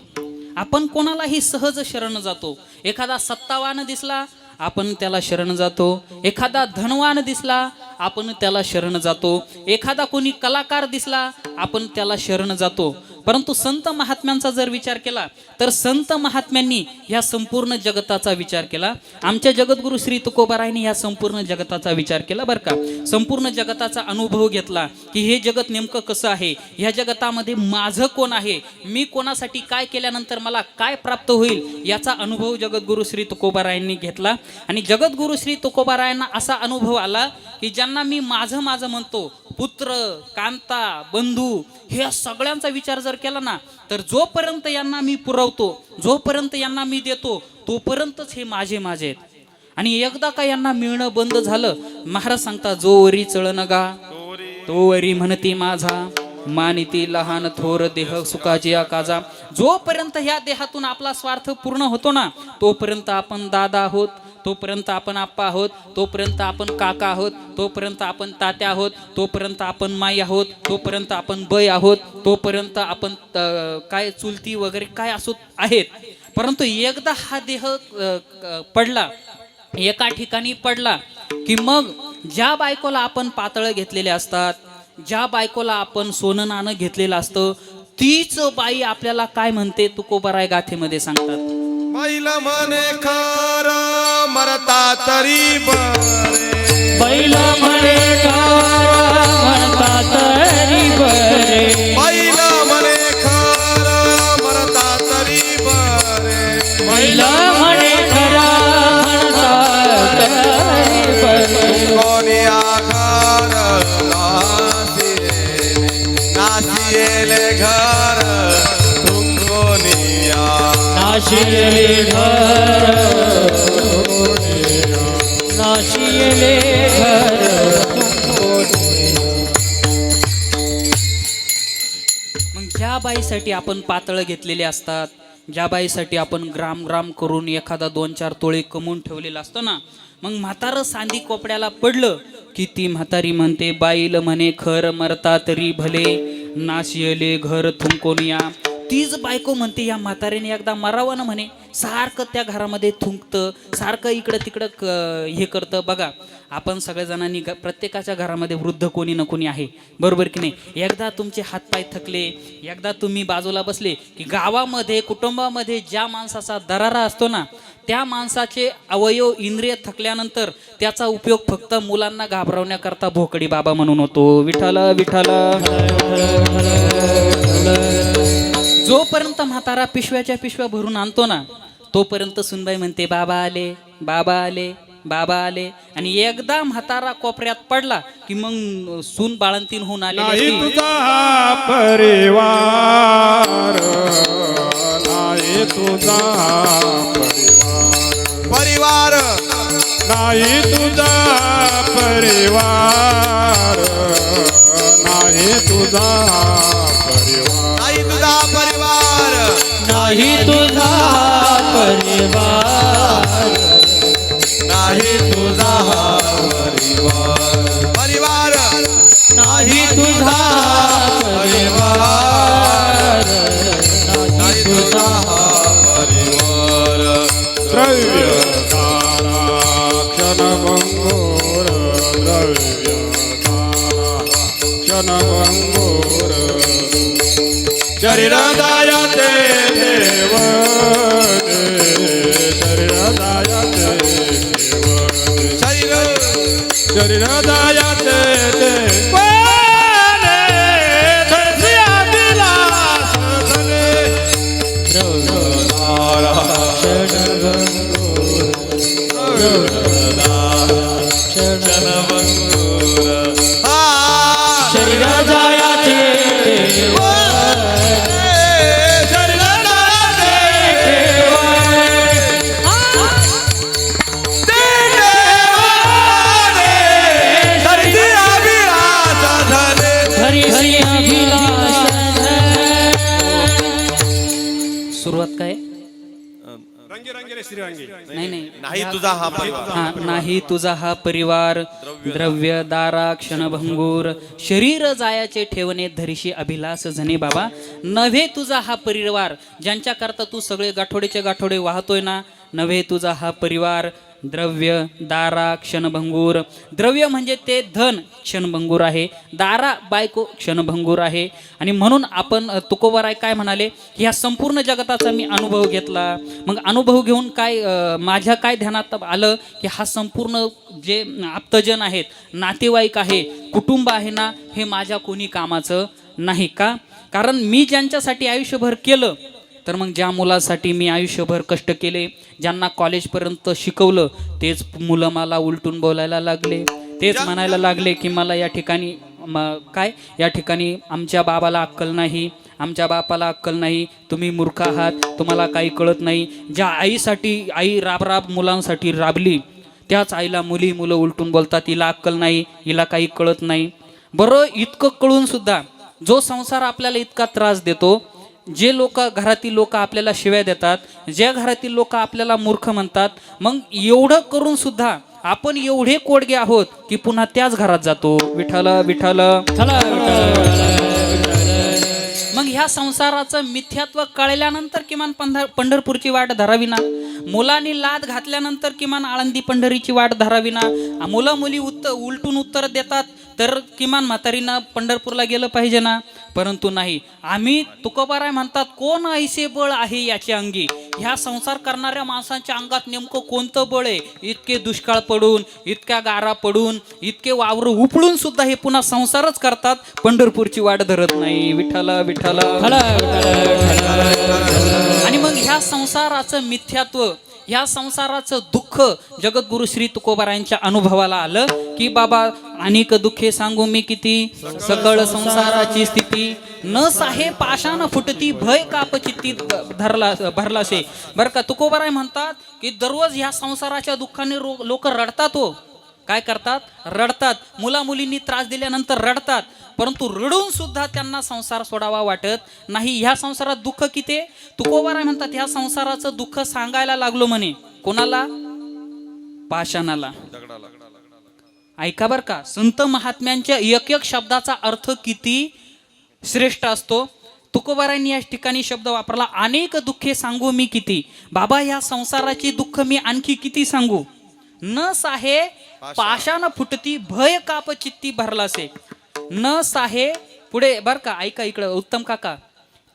आपण कोणालाही सहज शरण जातो. एखादा सत्तावान दिसला आपण त्याला शरण जातो. एखादा धनवान दिसला आपण त्याला शरण जातो. एखादा कोणी कलाकार दिसला आपण त्याला शरण जातो. परंतु संत महात्म्यांचा जर विचार केला तर संत महात्म्यांनी ह्या संपूर्ण जगताचा विचार केला. आमच्या जगद्गुरु श्री तुकोबारायांनी ह्या संपूर्ण जगताचा विचार केला बरं का. संपूर्ण जगताचा अनुभव घेतला की हे जगत नेमकं कसं आहे, ह्या जगतामध्ये माझं कोण आहे, मी कोणासाठी काय केल्यानंतर मला काय प्राप्त होईल याचा अनुभव जगद्गुरु श्री तुकोबारायांनी घेतला. आणि जगद्गुरु श्री तुकोबारायांना असा अनुभव आला की ज्यांना मी माझं माझं म्हणतो पुत्र कांता बंधू हे सगळ्यांचा विचार जर केला ना तर जोपर्यंत यांना मी पुरवतो जोपर्यंत यांना मी देतो तोपर्यंतच हे माझे माझे आहेत. आणि एकदा का यांना मिळणं बंद झालं महाराज सांगता जो वरी चळन गा तो वरी म्हणती माझा मानिती लहान थोर देह सुखाची काजा. जोपर्यंत ह्या देहातून आपला स्वार्थ पूर्ण होतो ना तोपर्यंत आपण दादा आहोत, तोपर्यंत आपण आप्पा आहोत, तोपर्यंत आपण काका आहोत, तोपर्यंत आपण तात्या आहोत, तोपर्यंत आपण माई आहोत, तोपर्यंत आपण बै आहोत, तोपर्यंत आपण काय चुलती वगैरे काय असो आहेत. परंतु एकदा हा देह पडला एका ठिकाणी पडला की मग ज्या बायकोला आपण पातळ घेतलेले असतात, ज्या बायकोला आपण सोनं नाणं घेतलेलं असतं तीच बाई आपल्याला काय म्हणते तुकोबाराय गाथेमध्ये सांगतात. बैल म्हणे खर मरता तरी बरे बैल म्हणे खरं म्हणता तरी बरे बैल म्हणे खर मरता तरी बरे बैल म्हणे खरं म्हणता तरी बरे कोणी आघार नाशियेले घर तुमकोनिया नाशियले घर नाशियले घर मग ज्या बाईसाठी आपण पातळ घेतलेले असतात, ज्या बाईसाठी आपण ग्राम ग्राम करून एखादा 2-4 तोळे कमवून ठेवलेला असतो ना मग म्हातारं सांदी कोपड्याला पडलं की ती म्हातारी म्हणते बाईल म्हणे खर मरता तरी भले नाशियले घर थुंकोनिया. तीच बायको म्हणते या म्हातारीने एकदा मरावं ना म्हणे. सारखं त्या घरामध्ये थुंकतं, सारखं इकडं तिकडं हे करतं. बघा आपण सगळ्या प्रत्येकाच्या घरामध्ये वृद्ध कोणी ना कोणी आहे बरोबर की नाही. एकदा तुमचे हातपाय थकले एकदा तुम्ही बाजूला बसले की गावामध्ये कुटुंबामध्ये ज्या माणसाचा दरारा असतो ना त्या माणसाचे अवयव इंद्रिय थकल्यानंतर त्याचा उपयोग फक्त मुलांना घाबरवण्याकरता भोकडी बाबा म्हणून होतो. विठ्ठल विठ्ठल. जोपर्यंत म्हातारा पिशव्याच्या पिशव्या भरून आणतो ना, तोपर्यंत सुनबाई म्हणते बाबा आले, बाबा आले, बाबा आले. आणि एकदा म्हातारा कोपऱ्यात पडला की मग सून बाळंतीन होऊन आले. नाही तुझा परिवार, नाही तुझा परिवार, परिवार नाही तुझा परिवार, नाही तुझा परिवार, नाही तुझा परिवार, नाही तुझा परिवार, नाही तुझा परिवार, परिवार नाही तुझा परिवार, नाही तुझा परिवार. द्रव्य तारा क्षणभंगोर, द्रव्य तारा क्षणभंगोर, शरीरदायाचे देवने, शरीरदायाचे देवने, शरीरदायाचे देवने, धैर्य विलास धने, सुरुवात काय? रंगी रंगी रे श्रीरंगी. नाही नाही. नाही तुझा हा परिवार, हा, नाही तुझा हा परिवार, द्रव्य दारा क्षणभंगूर, शरीर जायाचे ठेवणे धरीशी अभिलाष जने. बाबा नव्हे तुझा हा परिवार, ज्यांच्याकरता तू सगळे गाठोडेचे गाठोडे वाहतोय ना, नव्हे तुझा हा परिवार, द्रव्य दारा क्षणभंगूर. द्रव्य म्हणजे ते धन क्षणभंगूर आहे, दारा बायको क्षणभंगूर आहे. आणि म्हणून आपण तुकोबाराय काय म्हणाले, ह्या संपूर्ण जगताचा मी अनुभव घेतला. मग अनुभव घेऊन काय माझ्या काय ध्यानात आलं की हा संपूर्ण जे आप्तजन आहेत, नातेवाईक आहे, कुटुंब आहे ना, हे माझ्या कोणी कामाचं नाही. का? कारण मी ज्यांच्यासाठी आयुष्यभर केलं, तर मग ज्या मुलासाठी मी आयुष्यभर कष्ट केले, ज्यांना कॉलेजपर्यंत शिकवलं, तेच मुलं मला उलटून बोलायला लागले, तेच म्हणायला लागले की मला या ठिकाणी काय या ठिकाणी आमच्या बाबाला अक्कल नाही, आमच्या बापाला अक्कल नाही, तुम्ही मूर्ख आहात, तुम्हाला काही कळत नाही. ज्या आईसाठी आई राब मुलांसाठी राबली, त्याच आईला मुलं उलटून बोलतात, हिला अक्कल नाही, हिला काही कळत नाही. बरं, इतकं कळून सुद्धा जो संसार आपल्याला इतका त्रास देतो, जे लोक घरातील लोक आपल्याला शिव्या देतात, ज्या घरातील लोक आपल्याला मूर्ख म्हणतात, मग एवढं करून सुद्धा आपण एवढे कोडगे आहोत की पुन्हा त्याच घरात जातो. विठ्ठल विठ्ठल. मग ह्या संसाराचं मिथ्यात्व कळल्यानंतर किमान पंढरपूरची वाट धरावी ना, मुलांनी लाद घातल्यानंतर किमान आळंदी पंढरीची वाट धरावी ना. मुलं मुली उलटून उत्तर देतात तर किमान म्हातारीनं पंढरपूरला गेलं पाहिजे ना. परंतु नाही, आम्ही तुकोबाराय म्हणतात, कोण ऐसे बळ आहे याचे अंगी. ह्या संसार करणाऱ्या माणसांच्या अंगात नेमकं कोणतं बळ आहे? इतके दुष्काळ पडून, इतक्या गारा पडून, इतके वावर उपळून सुद्धा हे पुन्हा संसारच करतात, पंढरपूरची वाट धरत नाही. विठ्ठल विठ्ठल. आणि मग ह्या संसाराचं मिथ्यात्व, ह्या संसाराचं दुःख जगद्गुरु श्री तुकोबारायांच्या अनुभवाला आलं की बाबा अनेक दुःखे सांगू मी किती, सकळ संसाराची स्थिती, न साहे पाशान फुटती, भय कापचित्ती भरलासे. बरं का, तुकोबाराय म्हणतात की दररोज ह्या संसाराच्या दुःखाने लोक रडतात. हो, काय करतात? रडतात. मुलींनी त्रास दिल्यानंतर रडतात, परंतु रडून सुद्धा त्यांना संसार सोडावा वाटत नाही. ह्या संसारात दुःख किती? तुकोबाराय म्हणतात ह्या संसाराचं दुःख सांगायला लागलो म्हणे कोणाला? पाषाणाला. ऐका बर का, संत महात्म्यांच्या एक एक शब्दाचा अर्थ किती श्रेष्ठ असतो. तुकोबारायांनी या ठिकाणी शब्द वापरला, अनेक दुःखे सांगू मी किती. बाबा, ह्या संसाराची दुःख मी आणखी किती सांगू? न साहे पाशान फुटती, भय काप चित्ती भरलासे. न साहे, पुढे बर का, ऐका इकडं उत्तम काका,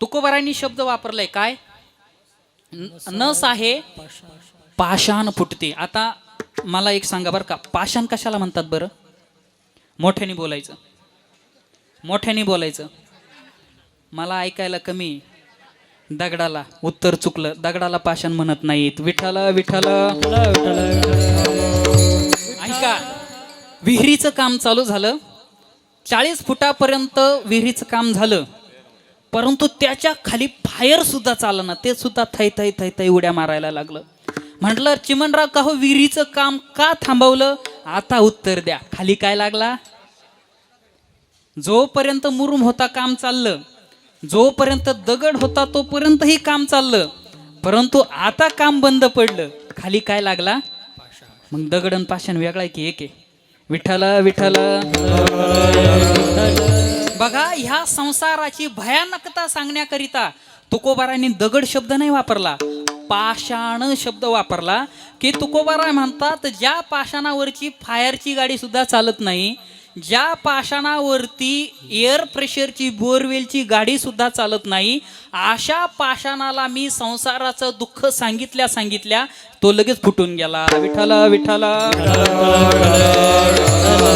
तुकोबारायांनी शब्द वापरलाय काय? न साहे पाषाण फुटते. आता मला एक सांगा बरं का, पाषाण कशाला म्हणतात बरं? मोठ्याने बोलायचं, मोठ्याने बोलायचं. मला ऐकायला कमी. दगडाला उत्तर चुकलं. दगडाला पाषाण म्हणत नाहीत. विठ्ठल विठ्ठल. ऐका, विहिरीचं काम चालू झालं. 40 फुटापर्यंत विहिरीचं काम झालं, परंतु त्याच्या खाली फायर सुद्धा चाललं ना, ते सुद्धा थै थै थै थै उड्या मारायला लागलं. म्हटलं चिमणराव का हो विहिरीचं काम का थांबवलं? आता उत्तर द्या. खाली काय लागला? जोपर्यंत मुरुम होता काम चाललं, जोपर्यंत दगड होता तोपर्यंत ही काम चाललं, परंतु आता काम बंद पडलं. खाली काय लागला? मग दगड आणि पाषाण वेगळा की एक आहे? विठ्ठल विठ्ठल. बघा, ह्या संसाराची भयानकता सांगण्याकरिता तुकोबारायांनी दगड शब्द नाही वापरला, पाषाण शब्द वापरला. की तुकोबाराय म्हणतात, ज्या पाषाणावरची फायरची गाडी सुद्धा चालत नाही, ज्या पाषाणावरती एअर प्रेशरची बोरवेलची गाडी सुद्धा चालत नाही, अशा पाषाणाला मी संसाराचं दुःख सांगितल्या तो लगेच फुटून गेला. विठ्ठल विठ्ठल.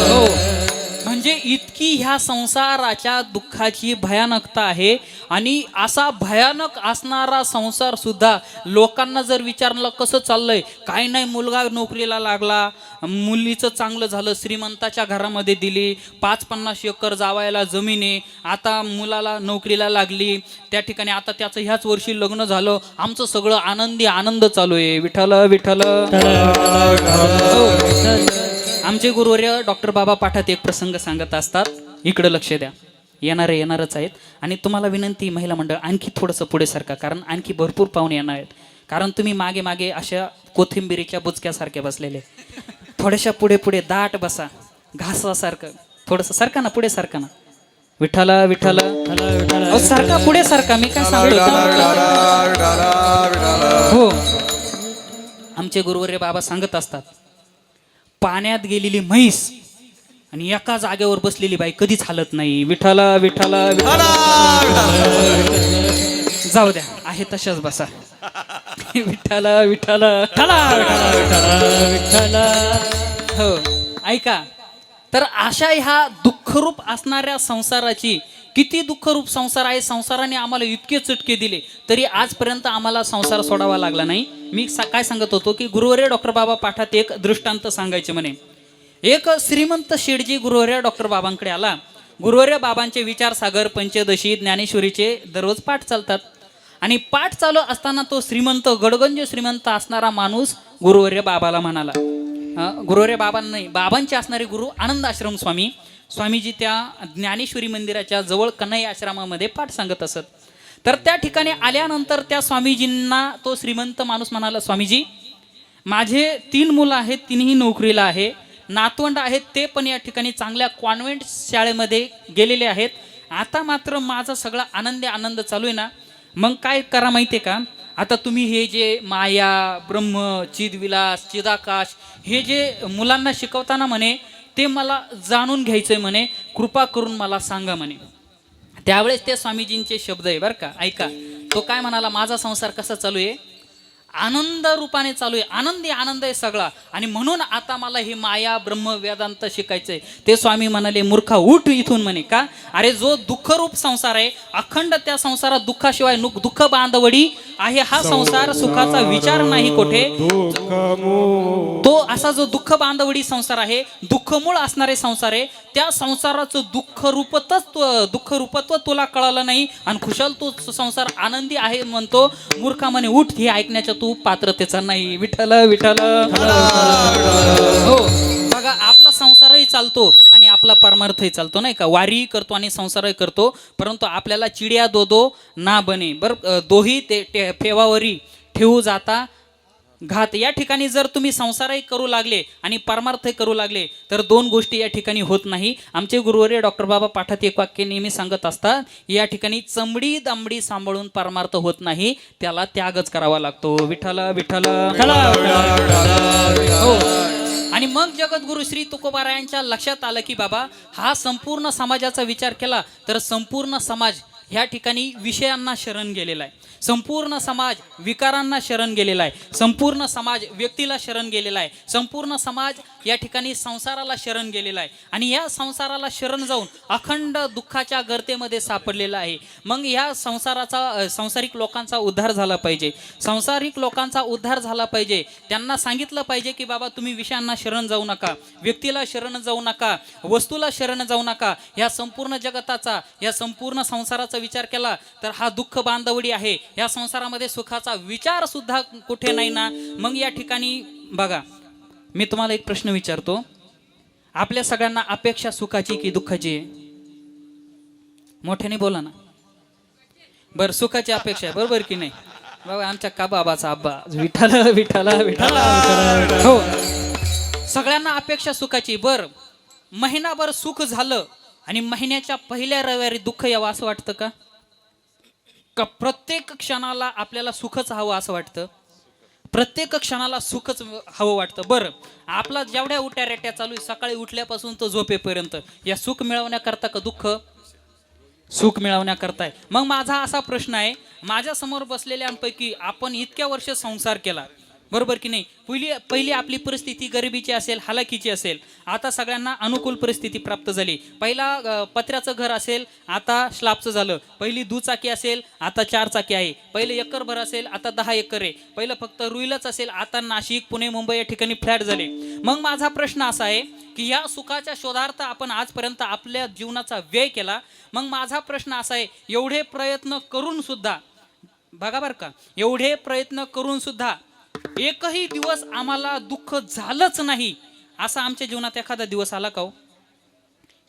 हो, म्हणजे इतकी ह्या संसाराच्या दुःखाची भयानकता आहे. आणि असा भयानक असणारा संसार सुद्धा लोकांना जर विचारलं कसं चाललंय, काय नाही, मुलगा नोकरीला लागला, मुलीचं चांगलं झालं, श्रीमंताच्या घरामध्ये दिली, 5-50 एकर जावायला जमीन आहे, आता मुलाला नोकरीला लागली, त्या ठिकाणी आता त्याचं ह्याच वर्षी लग्न झालं, आमचं सगळं आनंदी आनंद चालू आहे. विठ्ठल विठ्ठल. आमचे गुरुवर्य डॉक्टर बाबा पाठात एक प्रसंग सांगत असतात, इकडं लक्ष द्या. येणारच आहेत. आणि तुम्हाला विनंती, महिला मंडळ आणखी थोडंसं पुढे सरका, कारण आणखी भरपूर पाहुणे येणार आहेत. कारण तुम्ही मागे मागे अशा कोथिंबिरीच्या बुचक्यासारखे बसलेले. थोड्याशा पुढे पुढे दाट बसा, घासासारखं. थोडंसं सरका ना, पुढे सरका ना. विठ्ठल विठ्ठल. सारखा पुढे सारखा. मी काय सांगतो हो, आमचे गुरुवर्य बाबा सांगत असतात, पाण्यात गेलेली म्हैस आणि एका जागेवर बसलेली बाई कधीच हालत नाही. विठ्ठल विठ्ठल. जाऊ द्या, आहे तशाच बसा. विठ्ठल विठ्ठल. हो, ऐका, तर अशा ह्या दुःखरूप असणाऱ्या संसाराची, किती दुःखरूप संसार आहे. संसाराने आम्हाला इतके चटके दिले तरी आजपर्यंत आम्हाला संसार सोडावा लागला नाही. मी काय सांगत होतो की गुरुवर्य डॉक्टर बाबा पाठात एक दृष्टांत सांगायचे म्हणे. एक श्रीमंत शेठजी गुरुवर्य डॉक्टर बाबांकडे आला. गुरुवर्य बाबांचे विचारसागर, पंचदशी, ज्ञानेश्वरीचे दररोज पाठ चालतात. आणि पाठ चालू असताना तो श्रीमंत, गडगंज श्रीमंत असणारा माणूस गुरुवर्य बाबाला म्हणाला, गुरुवर्य बाबांना नाही, बाबांचे असणारे गुरु आनंद आश्रम स्वामीजी त्या ज्ञानेश्वरी मंदिराच्या जवळ कन्हैया आश्रमामध्ये पाठ सांगत असत. तर त्या ठिकाणी आल्यानंतर त्या स्वामीजींना तो श्रीमंत माणूस म्हणाला, स्वामीजी, माझे 3 मुलं आहेत, 3ही नोकरीला आहे, नातवंड आहेत, ते पण या ठिकाणी चांगल्या कॉन्व्हेंट शाळेमध्ये गेलेले आहेत. आता मात्र माझा सगळा आनंद चालू आहे ना. मग काय करा माहिती आहे का, आता तुम्ही हे जे माया, ब्रह्म, चिदविलास, चिदाकाश हे जे मुलांना शिकवताना म्हणे, ते मला जाणून घ्यायचंय म्हणे, कृपा करून मला सांगा म्हणे. त्यावेळेस ते स्वामीजींचे शब्द आहे बरं का, ऐका. तो काय म्हणाला, माझा संसार कसा चालू आहे, आनंद रूपाने चालू आहे, आनंद आहे सगळा, आणि म्हणून आता मला हे माया, ब्रह्म, वेदांत शिकायचंय. ते स्वामी म्हणाले, मूर्खा, उठ इथून म्हणे. का? अरे जो दुःखरूप संसार आहे, अखंड त्या संसारात दुःखाशिवाय दुःख बांधवडी आहे. हा संसार सुखाचा विचार नाही कोठे. तो असा जो दुःख बांधवडी संसार आहे, दुःखमूळ असणारे संसार आहे, त्या संसाराचं दुःखरूपत्व तुला कळालं नाही आणि खुशाल तो संसार आनंदी आहे म्हणतो. मूर्खा म्हणे, उठ, हे ऐकण्याच्या तू पात्रतेचा नाही. विठ्ठल विठ्ठल. हो, बघा, आपला संसारही चालतो आणि आपला परमार्थही चालतो, नाही का. वारी करतो आणि संसारही करतो, परंतु आपल्याला चिडिया दो ना बने. बरं, दोही ते फेवावरी ठेवू जाता घात. या ठिकाणी जर तुम्ही संसारही करू लागले आणि परमार्थही करू लागले तर 2 गोष्टी या ठिकाणी होत नाही. आमचे गुरुवर्य डॉक्टर बाबा पाठात एक वाक्य नेहमी सांगत असतात, या ठिकाणी चमडी दामडी सांभाळून परमार्थ होत नाही, त्याला त्यागच करावा लागतो. विठ्ठल विठ्ठल. हो, आणि मग जगद्गुरु श्री तुकोबारायांच्या लक्षात आलं की बाबा, हा संपूर्ण समाजाचा विचार केला तर संपूर्ण समाज ह्या ठिकाणी विषयांना शरण गेलेला आहे. संपूर्ण समाज विकारांना शरण गेलेला आहे. संपूर्ण समाज व्यक्तीला शरण गेलेला आहे. संपूर्ण समाज या ठिकाणी संसाराला शरण गेलेला आहे आणि या संसाराला शरण जाऊन अखंड दुःखाच्या गर्तेमध्ये सापडलेला आहे. मग या सांसारिक लोकांचा उद्धार झाला पाहिजे. सांसारिक लोकांचा उद्धार झाला पाहिजे. त्यांना सांगितलं पाहिजे की बाबा तुम्ही विषयांना शरण जाऊ नका, व्यक्तीला शरण जाऊ नका, वस्तूला शरण जाऊ नका. या संपूर्ण जगताचा, या संपूर्ण संसाराचा विचार केला तर हा दुःख बांधवडी आहे. या संसारामध्ये सुखाचा विचार सुद्धा कुठे नाही ना. मग या ठिकाणी बघा, मी तुम्हाला एक प्रश्न विचारतो, आपल्या सगळ्यांना अपेक्षा सुखाची की दुःखाची आहे? मोठ्याने बोला ना. बरं, सुखाची अपेक्षा आहे, बरोबर की नाही? बाबा आमच्या का बाबाचा आब्बा विठाला विठाला विठाला. हो, सगळ्यांना अपेक्षा सुखाची. बर, महिनाभर सुख झालं आणि महिन्याच्या पहिल्या रविवारी दुःख यावं असं वाटतं का? का प्रत्येक क्षणाला आपल्याला सुखच हवं असं वाटतं? प्रत्येक क्षणाला सुखच हवं वाटतं. बरं, आपला जेवढ्या उठ्या रेट्या चालू आहे सकाळी उठल्यापासून तो झोपेपर्यंत, या सुख मिळवण्याकरता का दुःख? सुख मिळवण्याकरता आहे. मग माझा असा प्रश्न आहे, माझ्या समोर बसलेल्यांपैकी आपण इतक्या वर्ष संसार केला, बरोबर की नाही? पहिली आपली परिस्थिती गरिबीची असेल, हालाकीची असेल. आता सगळ्यांना अनुकूल परिस्थिती प्राप्त झाली. पहिला पत्र्याचं घर असेल, आता स्लॅबचं झालं. पहिली दुचाकी असेल, आता 4 चाकी आहे. पहिले एकरभर असेल, आता 10 एकर आहे. पहिलं फक्त रुईलच असेल, आता नाशिक, पुणे, मुंबई या ठिकाणी फ्लॅट झाले. मग माझा प्रश्न असा आहे की या सुखाच्या शोधार्थ आपण आजपर्यंत आपल्या जीवनाचा व्यय केला. मग माझा प्रश्न असा आहे, एवढे प्रयत्न करून सुद्धा, बघा बरं का, एवढे प्रयत्न करून सुद्धा एकही दिवस आम्हाला दुःख झालंच नाही, असा आमच्या जीवनात एखादा दिवस आला का हो?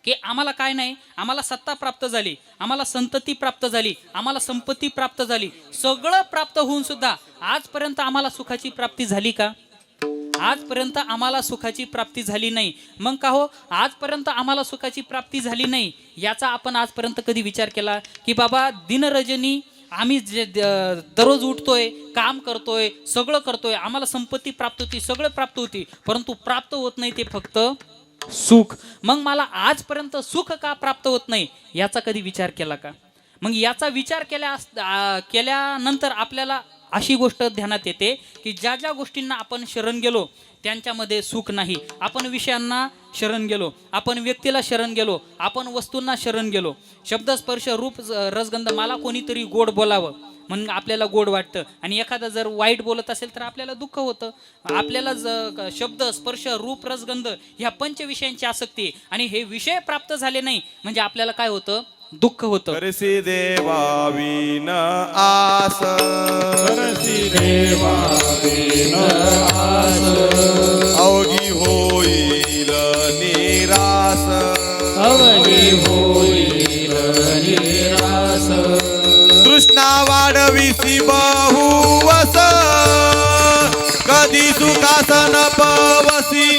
की आम्हाला काय नाही, आम्हाला सत्ता प्राप्त झाली, आम्हाला संतती प्राप्त झाली, आम्हाला संपत्ती प्राप्त झाली, सगळं प्राप्त होऊन सुद्धा आजपर्यंत आम्हाला सुखाची प्राप्ती झाली का? आजपर्यंत आम्हाला सुखाची प्राप्ती झाली नाही. मग का हो, आजपर्यंत आम्हाला सुखाची प्राप्ती झाली नाही याचा आपण आजपर्यंत कधी विचार केला की बाबा दिनरजनी आम्ही जे दररोज उठतोय, काम करतोय, सगळं करतोय, आम्हाला संपत्ती प्राप्त होती, सगळं प्राप्त होती, परंतु प्राप्त होत नाही ते फक्त सुख. मग मला आजपर्यंत सुख का प्राप्त होत नाही याचा कधी विचार केला का? मग याचा विचार केल्यानंतर आपल्याला अशी गोष्ट ध्यानात येते की ज्या ज्या गोष्टींना आपण शरण गेलो त्यांच्यामध्ये सुख नाही. आपण विषयांना शरण गेलो, आपण व्यक्तीला शरण गेलो, आपण वस्तूंना शरण गेलो. शब्द, स्पर्श, रूप, रसगंध, मला कोणीतरी गोड बोलावं म्हणून आपल्याला गोड वाटतं आणि एखादा जर वाईट बोलत असेल तर आपल्याला दुःख होतं. आपल्याला शब्द, स्पर्श, रूप, रसगंध ह्या पंचविषयांची आसक्ती आहे आणि हे विषय प्राप्त झाले नाही म्हणजे आपल्याला काय होतं? दुःख होतं. करसी देवा विन आस, करसी देवा विन आस, अवघी होईल निरास, अवघी होईल निरास. तृष्णा वाढविसी बहुवस, कधी सुखासन पवसी.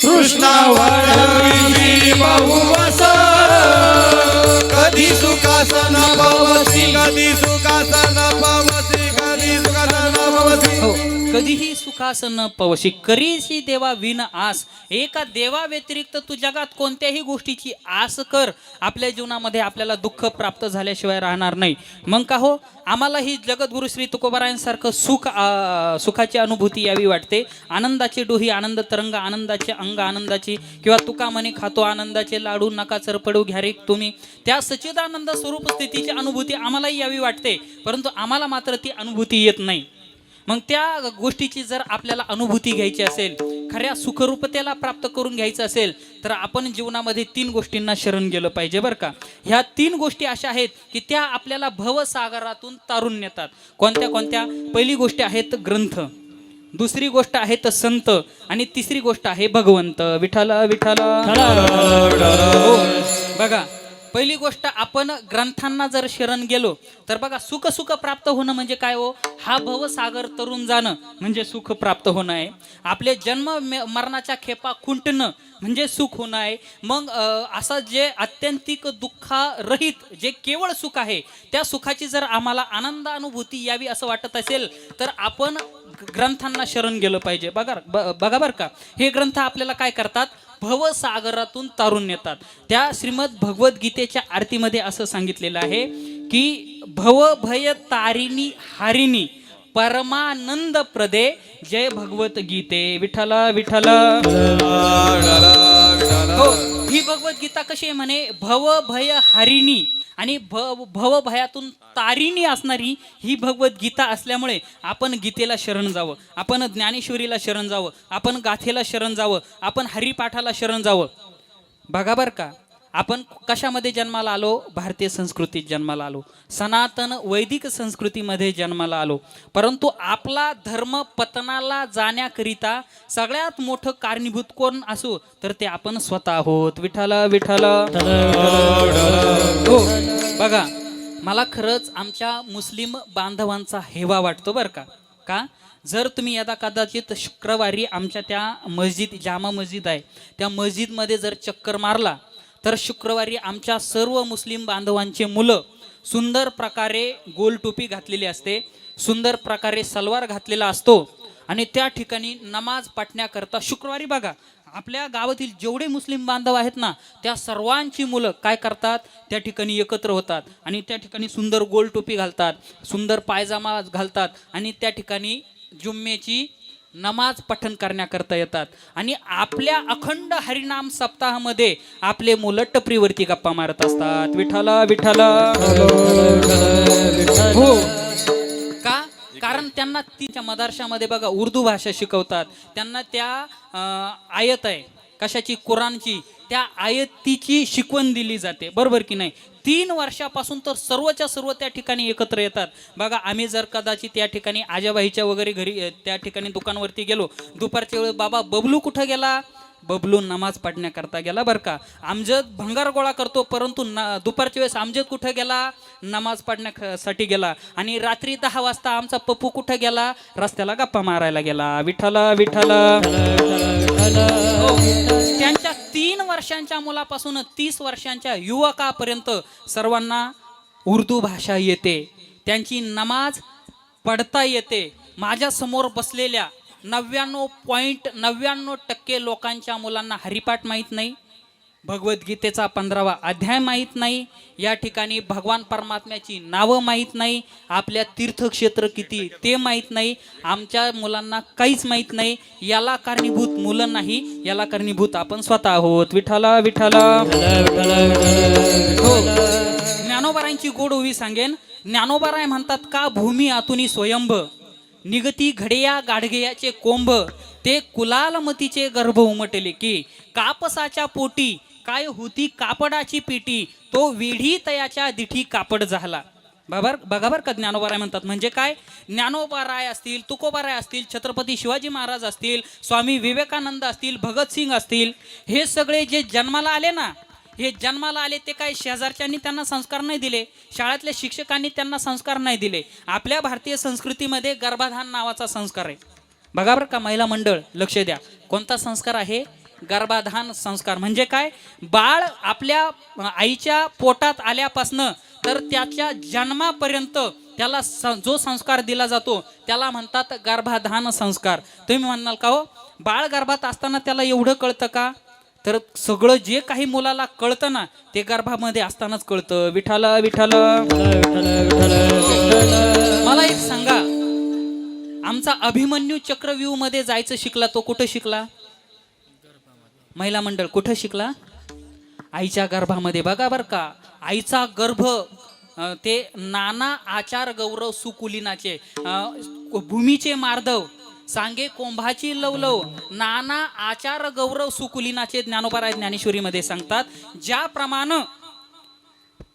तृष्णा वाढविसी बहुवस, कधी सुखासन पवसी, कधी सुखासन पवसी, कधी सुखासन पवसी. हो, कधीही सुखासन पवशी. करीशी देवा विन आस. एका देवा व्यतिरिक्त तू जगात कोणत्याही गोष्टीची आस कर, आपल्या जीवनामध्ये आपल्याला दुःख प्राप्त झाल्याशिवाय राहणार नाही. मग का हो, आम्हाला ही जगद्गुरु श्री तुकोबारायांसारखं सुखाची अनुभूती यावी वाटते. आनंदाची डोही, आनंद तरंग, आनंदाचे अंग, आनंदाची किंवा तुका म्हणे खातो आनंदाचे लाडू, नका चरपडू घ्या रे तुम्ही. त्या सच्चिदानंद स्वरूप स्थितीची अनुभूती आम्हालाही यावी वाटते, परंतु आम्हाला मात्र ती अनुभूती येत नाही. मग त्या गोष्टीची जर आपल्याला अनुभूती घ्यायची असेल, खऱ्या सुखरूपतेला प्राप्त करून घ्यायचं असेल तर आपण जीवनामध्ये 3 गोष्टींना शरण गेलं पाहिजे बरं का. ह्या 3 गोष्टी अशा आहेत की त्या आपल्याला भवसागरातून तारून नेतात. कोणत्या कोणत्या? पहिली गोष्ट आहेत ग्रंथ, दुसरी गोष्ट आहेत संत आणि तिसरी गोष्ट आहे भगवंत. विठाला विठाला. हो, बघा, पहिली गोष्ट आपण ग्रंथांना जर शरण गेलो तर बघा, सुख प्राप्त होणं म्हणजे काय हो? हा भवसागर तरून जाणं म्हणजे सुख प्राप्त होणं आहे. आपले जन्म मरणाच्या खेपा खुंटणं म्हणजे सुख होणं आहे. मग असं जे आत्यंतिक दुःखारहित जे केवळ सुख आहे त्या सुखाची जर आम्हाला आनंदानुभूती यावी असं वाटत असेल तर आपण ग्रंथांना शरण गेलं पाहिजे. बघा बरं का, हे ग्रंथ आपल्याला काय करतात? भवसागरातून तारून नेतात. त्या श्रीमद भगवद्गीतेच्या आरतीमध्ये असं सांगितलेलं आहे की भव भय तारिणी हारिणी परमानंद प्रदे जय भगवत गीते विठ्ठल विठ्ठल. हो, ही भगवद्गीता कशी आहे म्हणे, भव भय हारिणी आणि भव भयातून तारिणी असणारी ही भगवद्गीता असल्यामुळे आपण गीतेला शरण जावं, आपण ज्ञानेश्वरीला शरण जावं, आपण गाथेला शरण जावं, आपण हरिपाठाला शरण जावं. बघा बरं का, आपण कशामध्ये जन्माला आलो? भारतीय संस्कृतीत जन्माला आलो, सनातन वैदिक संस्कृतीमध्ये जन्माला आलो. परंतु आपला धर्म पतनाला जाण्याकरिता सगळ्यात मोठं कारणीभूत कोण असो तर ते आपण स्वतः आहोत. विठ्ठल विठ्ठल. हो, बघा, मला खरंच आमच्या मुस्लिम बांधवांचा हेवा वाटतो बरं का. का? जर तुम्ही यदा कदाचित शुक्रवारी आमच्या त्या मस्जिद, जामा मस्जिद आहे, त्या मस्जिदमध्ये जर चक्कर मारला तर शुक्रवारी आमच्या सर्व मुस्लिम बांधवांचे मुलं सुंदर प्रकारे गोल टोपी घातलेली असते, सुंदर प्रकारे सलवार घातलेला असतो आणि त्या ठिकाणी नमाज पठण्याकरता शुक्रवारी बघा आपल्या गावातील जेवढे मुस्लिम बांधव आहेत ना त्या सर्वांची मुलं काय करतात, त्या ठिकाणी एकत्र होतात आणि त्या ठिकाणी सुंदर गोल टोपी घालतात, सुंदर पायजामा घालतात आणि त्या ठिकाणी जुम्मेची नमाज पठण करण्याकरता येतात. आणि आपल्या अखंड हरिनाम सप्ताहामध्ये आपले मुलं टपरीवरती गप्पा मारत असतात. विठ्ठल विठ्ठल. हो, का? कारण त्यांना तिच्या मदरशामध्ये बघा उर्दू भाषा शिकवतात, त्यांना त्या आयत आहे कशाची, कुराणची, त्या आयतीची शिकवण दिली जाते, बरोबर की नाही. 3 वर्षापासून तर सर्वच्या सर्व त्या ठिकाणी एकत्र येतात. बघा, आम्ही जर कदाचित त्या ठिकाणी आजाबाईच्या वगैरे घरी त्या ठिकाणी दुकानावरती गेलो, दुपारच्या वेळेस बाबा बबलू कुठं गेला? बबलू नमाज पढण्याकरता गेला बरं का. आमजद भंगार गोळा करतो, परंतु दुपारच्या वेळेस आमजद कुठं गेला? नमाज पढण्यासाठी गेला. आणि रात्री 10 वाजता आमचा पप्पू कुठं गेला? रस्त्याला गप्पा मारायला गेला. विठ्ठल विठ्ठल. त्यांच्या 3 वर्षांच्या मुलापासून 30 वर्षांच्या युवकापर्यंत सर्वांना उर्दू भाषा येते, त्यांची नमाज पढता येते. माझ्या समोर बसलेल्या 99.99% लोकांच्या मुलांना हरिपाठ माहीत नाही, भगवद्गीतेचा 15वा अध्याय माहीत नाही, या ठिकाणी भगवान परमात्म्याची नावं माहीत नाही, आपल्या तीर्थक्षेत्र किती ते माहीत नाही. आमच्या मुलांना काहीच माहीत नाही. याला कारणीभूत मुलं नाही, याला कारणीभूत आपण स्वतः आहोत. विठ्ठल विठ्ठल. हो, ज्ञानोबारायांची गोड ओवी सांगेन. ज्ञानोबाराय म्हणतात का, भूमी आतुनी स्वयंभ निगती घडेया गाडगेयाचे कोंभ, ते कुलालमतीचे गर्भ उमटले की कापसाच्या पोटी काय होती कापडाची पेटी, तो वेढी तयाच्या दिठी कापड झाला. बघा बर का, ज्ञानोबाराय म्हणतात म्हणजे काय. ज्ञानोबाराय असतील, तुकोबाराय असतील, छत्रपती शिवाजी महाराज असतील, स्वामी विवेकानंद असतील, भगतसिंग असतील, हे सगळे जे जन्माला आले ना, हे जन्माला आले ते काय शेजारच्यांनी त्यांना संस्कार नाही दिले, शाळेतल्या शिक्षकांनी त्यांना संस्कार नाही दिले. आपल्या भारतीय संस्कृतीमध्ये गर्भाधान नावाचा संस्कार आहे. बघा बरं का महिला मंडळ, लक्ष द्या, कोणता संस्कार आहे? गर्भाधान संस्कार. म्हणजे काय? बाळ आपल्या आईच्या पोटात आल्यापासनं तर त्याच्या जन्मापर्यंत त्याला जो संस्कार दिला जातो त्याला म्हणतात गर्भाधान संस्कार. तुम्ही म्हणाल का हो, बाळ गर्भात असताना त्याला एवढं कळतं का? तर सगळं जे काही मुलाला कळतं ना ते गर्भामध्ये असतानाच कळतं. विठ्ठल विठ्ठल. मला एक सांगा, आमचा अभिमन्यू चक्रव्यूह मध्ये जायचं शिकला, तो कुठं शिकला? महिला मंडळ कुठं शिकला? आईच्या गर्भामध्ये. बघा बर का, आईचा गर्भ ते नाना आचार गौरव सुकुलीनाचे, भूमीचे मार्दव सांगे कोंभाची लवलव, नाना आचार गौरव सुकुलीनाचे ज्ञानोबाराय ज्ञानेश्वरीमध्ये सांगतात. ज्याप्रमाणे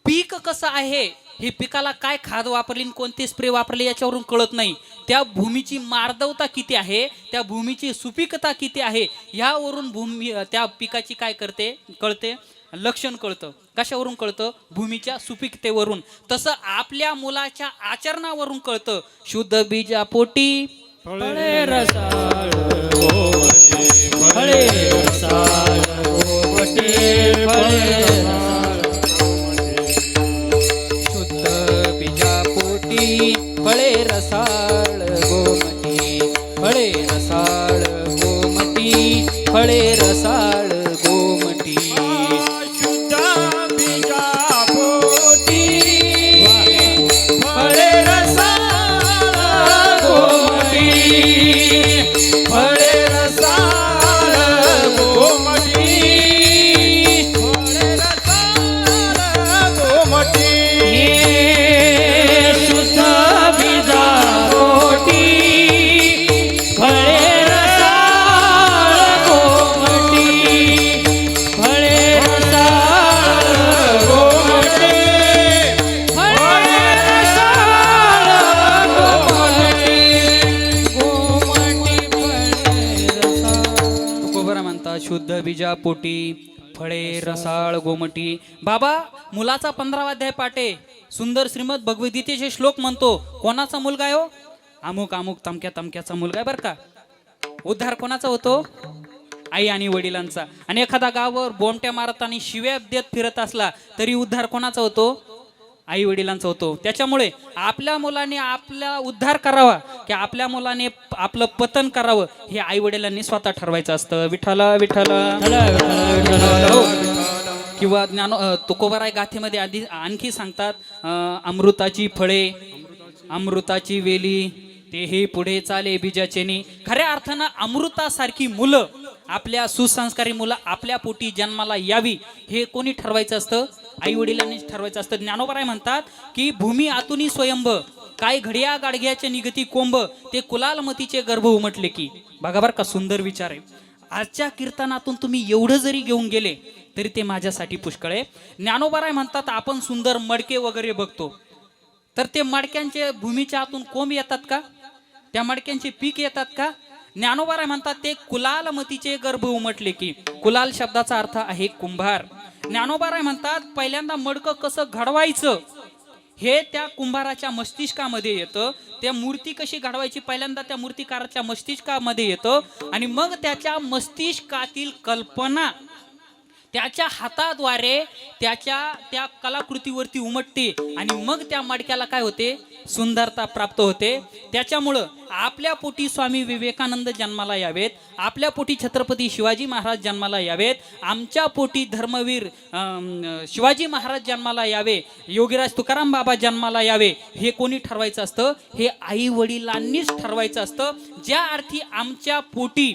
पीक कसं आहे, हे पिकाला काय खाद वापरली, कोणते स्प्रे वापरले याच्यावरून कळत नाही. त्या भूमीची मार्दवता किती आहे, त्या भूमीची सुपीकता किती आहे, यावरून भूमी त्या पिकाची काय करते कळते, लक्षण कळतं. कशावरून कळतं? भूमीच्या सुपीकतेवरून. तसं आपल्या मुलाच्या आचरणावरून कळतं. शुद्ध बीजा पोटी फळे रसाळ फळे रसाळ फळे शुद्ध बीजा पोटी फळे रसाळ गोमटी, फळे रसाळ गोमटी, फळे रसाळ गोमटी. शुद्ध बीजा पोटी शुद्ध बीजापोटी फळे रसाळ गोमटी. बाबा मुलाचा 15वा अध्याय पाठ आहे. सुंदर श्रीमद भगवद्गीतेचे श्लोक म्हणतो. कोणाचा मुलगा आहे हो? अमुक अमुक तमक्या तमक्याचा मुलगा आहे बरं का. उद्धार कोणाचा होतो? आई आणि वडिलांचा. आणि एखादा गावावर बोमट्या मारत आणि शिव्या देत फिरत असला तरी उद्धार कोणाचा होतो? आई वडिलांचा होतो. त्याच्यामुळे आपल्या मुलाने आपला उद्धार करावा की आपल्या मुलाने आपलं पतन करावं हे आई वडिलांनी स्वतः ठरवायचं असतं. विठ्ठला विठ्ठला. हो. किंवा तुकोबाराय गाथेमध्ये आधी आणखी सांगतात, अमृताची फळे अमृताची वेली तेही पुढे चाले बीजाचेनी. खऱ्या अर्थानं अमृतासारखी मुलं, आपल्या सुसंस्कारी मुलं आपल्या पोटी जन्माला यावी हे कोणी ठरवायचं असतं? आई वडिलांनी ठरवायचं असतं. ज्ञानोबराय म्हणतात की भूमी आतुनी स्वयंभ काय घडिया गाडग्याचे निगती कोंब ते कुलालमतीचे गर्भ उमटले की. बघा बरं का सुंदर विचार आहे. आजच्या कीर्तनातून तुम्ही एवढं जरी घेऊन गेले तरी ते माझ्यासाठी पुष्कळ आहे. ज्ञानोबराय म्हणतात आपण सुंदर मडके वगैरे बघतो तर ते मडक्यांचे भूमीच्या आतून कोंब येतात का? त्या मडक्यांचे पीक येतात का? ज्ञानोबराय म्हणतात ते कुलालमतीचे गर्भ उमटले की. कुलाल शब्दाचा अर्थ आहे कुंभार. ज्ञानोबराय म्हणतात पहिल्यांदा मडकं कसं घडवायचं हे त्या कुंभाराच्या मस्तिष्कामध्ये येतं. त्या मूर्ती कशी घडवायची पहिल्यांदा त्या मूर्तिकाराच्या मस्तिष्कामध्ये येतं आणि मग त्याच्या मस्तिष्कातील कल्पना त्याच्या हाताद्वारे त्याच्या त्या कलाकृतीवरती उमटते आणि मग त्या मडक्याला काय होते? सुंदरता प्राप्त होते. त्याच्यामुळं आपल्या पोटी स्वामी विवेकानंद जन्माला यावेत, आपल्या पोटी छत्रपती शिवाजी महाराज जन्माला यावेत, आमच्या पोटी धर्मवीर शिवाजी महाराज जन्माला यावे, योगीराज तुकाराम बाबा जन्माला यावे हे कोणी ठरवायचं असतं? हे आई वडिलांनीच ठरवायचं असतं. ज्या अर्थी आमच्या पोटी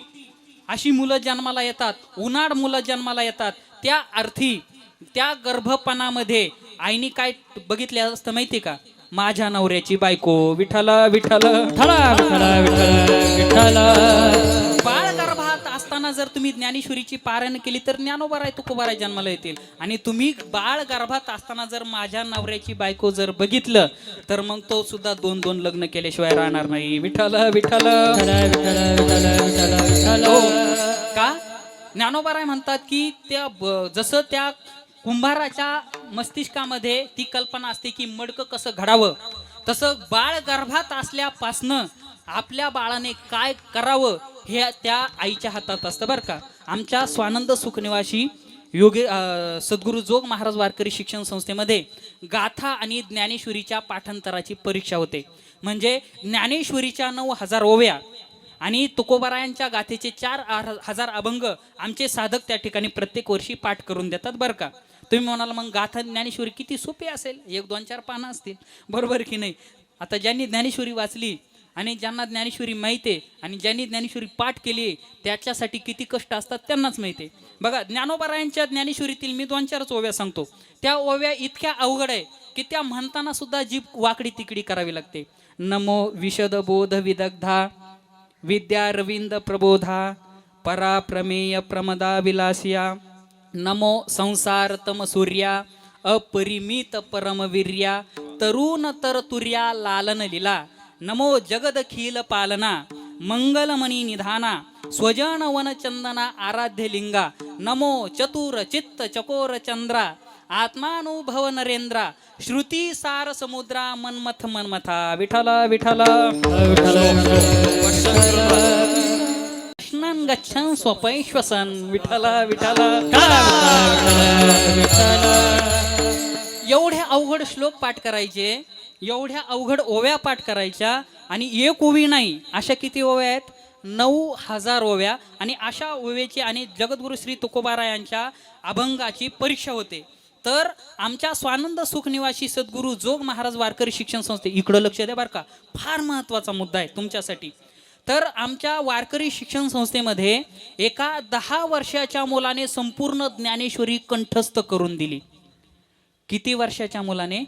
अशी मुलं जन्माला येतात, उन्हाळ मुलं जन्माला येतात, त्या अर्थी त्या गर्भपणामध्ये आईने काय बघितले असतं माहिती का? माझ्या नवऱ्याची बायको. विठ्ठला विठ्ठला बाळ गर्भात असताना जर तुम्ही ज्ञानेश्वरीची पारायण केली तर ज्ञानोबाराय तुकोबाराय जन्माला येतील. आणि तुम्ही बाळ गर्भात असताना जर माझ्या नवऱ्याची बायको जर बघितलं तर मग तो सुद्धा 2-2 लग्न केल्याशिवाय राहणार नाही. विठ्ठला विठ्ठला. का? ज्ञानोबाराय म्हणतात की त्या जसं त्या कुंभाराच्या मस्तिष्कामध्ये ती कल्पना असते की मडकं कसं घडावं, तसं बाळ गर्भात असल्यापासनं आपल्या बाळाने काय करावं हे त्या आईच्या हातात असतं बरं का. आमच्या स्वानंद सुखनिवासी योगी सद्गुरू जोग महाराज वारकरी शिक्षण संस्थेमध्ये गाथा आणि ज्ञानेश्वरीच्या पाठांतराची परीक्षा होते. म्हणजे ज्ञानेश्वरीच्या 9,000 ओव्या आणि तुकोबारायांच्या गाथेचे 4,000 अभंग आमचे साधक त्या ठिकाणी प्रत्येक वर्षी पाठ करून देतात बरं का. तुम्ही म्हणाल मग गाथा ज्ञानेश्वरी किती सोपी असेल, 1-2-4 पानं असतील, बरोबर की नाही? आता ज्यांनी ज्ञानेश्वरी वाचली आणि ज्यांना ज्ञानेश्वरी माहिती आहे आणि ज्यांनी ज्ञानेश्वरी पाठ केली त्याच्यासाठी किती कष्ट असतात त्यांनाच माहिती आहे. बघा ज्ञानोबारायांच्या ज्ञानेश्वरीतील मी 2-4 ओव्या सांगतो. त्या ओव्या इतक्या अवघड आहे की त्या म्हणताना सुद्धा जीभ वाकडी तिकडी करावी लागते. नमो विशद बोध विदग्धा विद्या रविंद प्रबोधा परा प्रमेय प्रमदा विलासिया नमो संसार तम सूर्या अपरिमित परमवीर्या तरुण तरतुर्या लालन लीला नमो जगदखिल पालना मंगलमणी निधाना स्वजन वन चंदना आराध्य लिंगा नमो चतुर चित्त चकोर चंद्रा आत्मानुभव नरेंद्रा श्रुती सार समुद्रा मनमथ मनमथा. विठ्ठला विठ्ठला. कृष्णन गच्छन स्वपैश्वसन. विठ्ठला विठ्ठला. एवढे अवघड श्लोक पाठ करायचे, एवढ्या अवघड ओव्या पाठ करायच्या आणि एक ओवी नाही, अशा किती ओव्या आहेत? 9,000 ओव्या. आणि अशा ओव्याची आणि जगद्गुरु श्री तुकोबारायांच्या अभंगाची परीक्षा होते. तर आमच्या स्वानंद सुखनिवासी सद्गुरू जोग महाराज वारकरी शिक्षण संस्थे, इकडं लक्ष द्या बरं का, फार महत्त्वाचा मुद्दा आहे तुमच्यासाठी. तर आमच्या वारकरी शिक्षण संस्थेमध्ये एका 10 वर्षाच्या मुलाने संपूर्ण ज्ञानेश्वरी कंठस्थ करून दिली. किती वर्षाच्या मुलाने?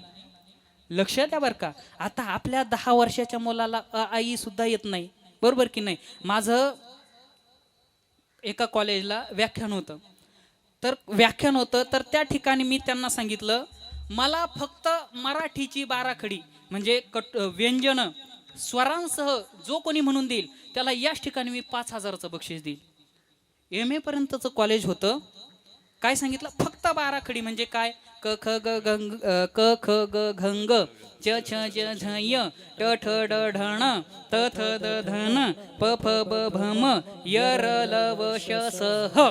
लक्ष द्या बरं का. आता आपल्या 10 वर्षाच्या मुलाला आई सुद्धा येत नाही, बरोबर की नाही? माझं एका कॉलेजला व्याख्यान होतं तर त्या ठिकाणी मी त्यांना सांगितलं मला फक्त मराठीची 12 खडी म्हणजे व्यंजन स्वरांसह जो कोणी म्हणून देईल त्याला याच ठिकाणी मी 5,000चं बक्षीस देईल. MA पर्यंतचं कॉलेज होतं. काय सांगितलं? फक्त बाराखडी म्हणजे काय? क ख ग गंग क ख ग घंग च छ ज झ य ट ठ ड ढण त थ द धन प फ ब भ म य र ल व श स ह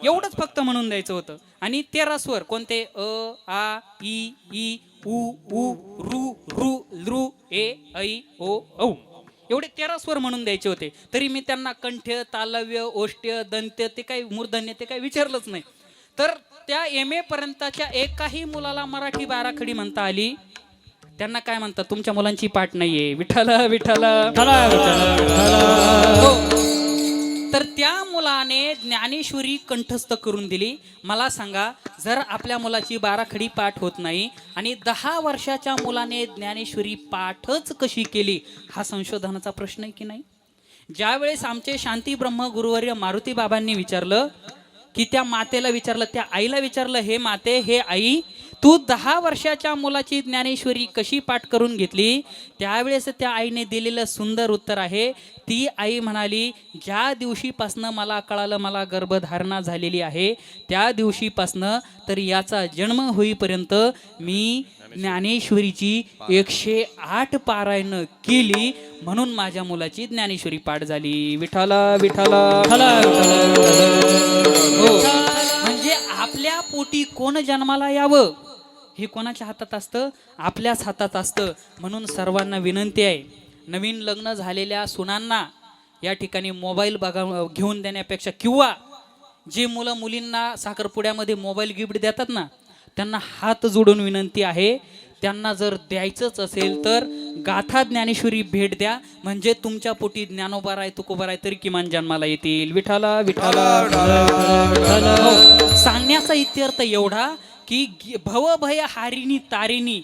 एवढंच फक्त म्हणून द्यायचं होतं. आणि 13 स्वर कोणते? अ आ ई उ उ रू रू लृ ए ऐ ओ औ एवढे 13 स्वर म्हणून द्यायचे होते. तरी मी त्यांना कंठ्य, तालव्य, ओष्ठ्य, दंत्य ते काही मूर्धन्य ते काही विचारलंच नाही. तर त्या MA पर्यंतच्या एकाही मुलाला मराठी बाराखडी म्हणता आली. त्यांना काय म्हणतात? तुमच्या मुलांची पाठ नाहीये. विठ्ठल विठ्ठल. हो. तर त्या मुलाने ज्ञानेश्वरी कंठस्थ करून दिली. मला सांगा, जर आपल्या मुलाची बाराखडी पाठ होत नाही आणि 10 वर्षाच्या मुलाने ज्ञानेश्वरी पाठच कशी केली, हा संशोधनाचा प्रश्न आहे की नाही? ज्यावेळेस आमचे शांती ब्रह्म गुरुवर्य मारुती बाबांनी विचारलं की त्या मातेला विचारलं, त्या आईला विचारलं, हे माते, हे आई, तू 10 वर्षाच्या मुलाची ज्ञानेश्वरी कशी पाठ करून घेतली? त्यावेळेस त्या आईने दिलेलं सुंदर उत्तर आहे. ती आई म्हणाली, ज्या दिवशीपासनं मला कळालं मला गर्भधारणा झालेली आहे, त्या दिवशीपासनं तर याचा जन्म होईपर्यंत मी ज्ञानेश्वरीची 108 पारायण केली, म्हणून माझ्या मुलाची ज्ञानेश्वरी पाठ झाली. विठ्ठल विठ्ठल. हो, म्हणजे आपल्या पोटी कोण जन्माला यावं हे कोणाच्या हातात असतं? आपल्याच हातात असतं. म्हणून सर्वांना विनंती आहे, नवीन लग्न झालेल्या सुनांना या ठिकाणी मोबाईल घेऊन देण्यापेक्षा, किंवा जे मुलं मुलींना साखरपुड्यामध्ये मोबाईल गिफ्ट देतात ना, त्यांना हात जोडून विनंती आहे, त्यांना जर द्यायचंच असेल तर गाथा ज्ञानेश्वरी भेट द्या. म्हणजे तुमच्या पोटी ज्ञानोबा राय तुकोबा राय तरी किमान जन्माला येतील. विठ्ठला विठ्ठला. सांगण्याचा इत्यर्थ एवढा की भवभय हारिणी तारिणी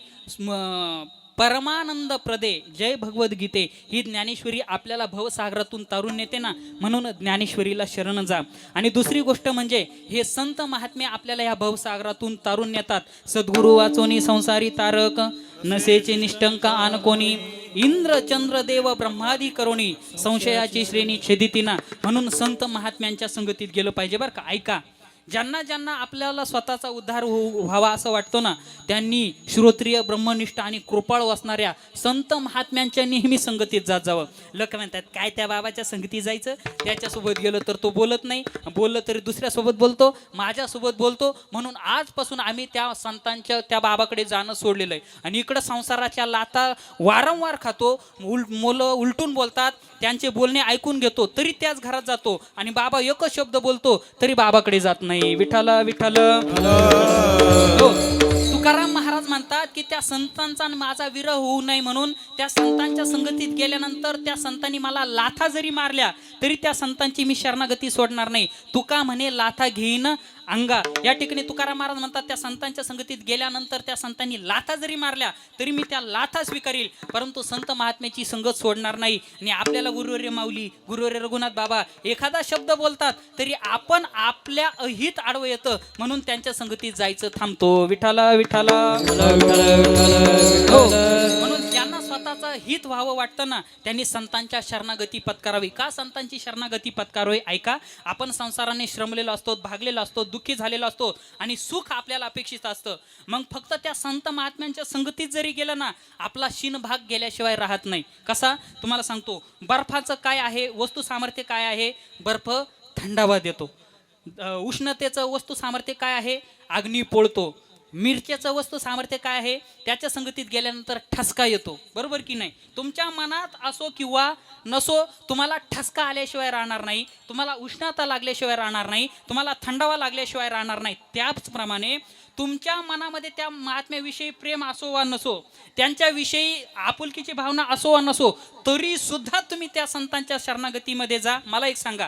परमानंद प्रदे जय भगवद्गीते ही ज्ञानेश्वरी आपल्याला भवसागरातून तारून नेते ना, म्हणून ज्ञानेश्वरीला शरण जा. आणि दुसरी गोष्ट म्हणजे हे संत महात्मे आपल्याला या भवसागरातून तारून नेतात. सद्गुरु वाचोनी संसारी तारक नसेचे निष्टंक आन कोणी इंद्र चंद्र देव ब्रह्मादी करोणी संशयाची श्रेणी छेदितीना. म्हणून संत महात्म्यांच्या संगतीत गेलं पाहिजे बरं का. ऐका, ज्यांना ज्यांना आपल्याला स्वतःचा उद्धार व्हावा असं वाटतो ना, त्यांनी श्रोत्रिय ब्रह्मनिष्ठ आणि कृपाळ असणाऱ्या संत महात्म्यांच्या नेहमी संगतीत जात जावं. लोक म्हणतात, काय त्या बाबाच्या संगतीत जायचं, त्याच्यासोबत गेलं तर तो बोलत नाही, बोललं तरी दुसऱ्यासोबत बोलतो, माझ्यासोबत बोलतो. म्हणून आजपासून आम्ही त्या संतांच्या त्या बाबाकडे जाणं सोडलेलं आहे. आणि इकडं संसाराच्या लाता वारंवार खातो, मुलं उलटून बोलतात, त्यांचे बोलणे ऐकून घेतो तरी त्याच घरात जातो, आणि बाबा एकच शब्द बोलतो तरी बाबाकडे जात नाही. विठ्ठल विठ्ठल. हो, तुकाराम महाराज म्हणतात की त्या संतांचा माझा विरह होऊ नये म्हणून त्या संतांच्या संगतीत गेल्यानंतर त्या संतांनी मला लाथा जरी मारल्या तरी त्या संतांची मी शरणागती सोडणार नाही. तुका म्हणे लाथा घेईन अंगा. या ठिकाणी तुकाराम महाराज म्हणतात, त्या संतांच्या संगतीत गेल्यानंतर त्या संतांनी लाथा जरी मारल्या तरी मी त्या लाथा स्वीकारील, परंतु संत महात्म्याची संगत सोडणार नाही. आणि आपल्याला गुरुवर्य माऊली, गुरुवर्य रघुनाथ बाबा एखादा शब्द बोलतात तरी आपण आपल्या अहित आडवं येतं, म्हणून त्यांच्या संगतीत जायचं थांबतो. विठ्ठला विठ्ठला. हो, म्हणून ज्यांना स्वतःचं हित व्हावं वाटतं ना, त्यांनी संतांच्या शरणागती पत्करावी. का संतांची शरणागती पत्करावी? ऐका, आपण संसाराने श्रमलेलो असतो, भागलेलो असतो, दुःखी झालेलो असतो आणि सुख आपल्याला अपेक्षित असतं. मग फक्त त्या संत महात्म्यांच्या संगतीत जरी गेलं ना, आपला शिनभाग गेल्याशिवाय राहत नाही. कसा? तुम्हाला सांगतो. बर्फाचं काय आहे वस्तू सामर्थ्य काय आहे? बर्फ थंडावा देतो. उष्णतेचं वस्तू सामर्थ्य काय आहे? अग्नी पोळतो. मिरच्याचं वस्तू सामर्थ्य काय आहे? त्याच्या संगतीत गेल्यानंतर ठसका येतो. बरोबर की नाही? तुमच्या मनात असो किंवा नसो, तुम्हाला ठसका आल्याशिवाय राहणार नाही, तुम्हाला उष्णता लागल्याशिवाय राहणार नाही, तुम्हाला थंडावा लागल्याशिवाय राहणार नाही. त्याचप्रमाणे तुमच्या मनामध्ये त्या महात्म्याविषयी प्रेम असो वा नसो, त्यांच्याविषयी आपुलकीची भावना असो वा नसो, तरी सुद्धा तुम्ही त्या संतांच्या शरणागतीमध्ये जा. मला एक सांगा,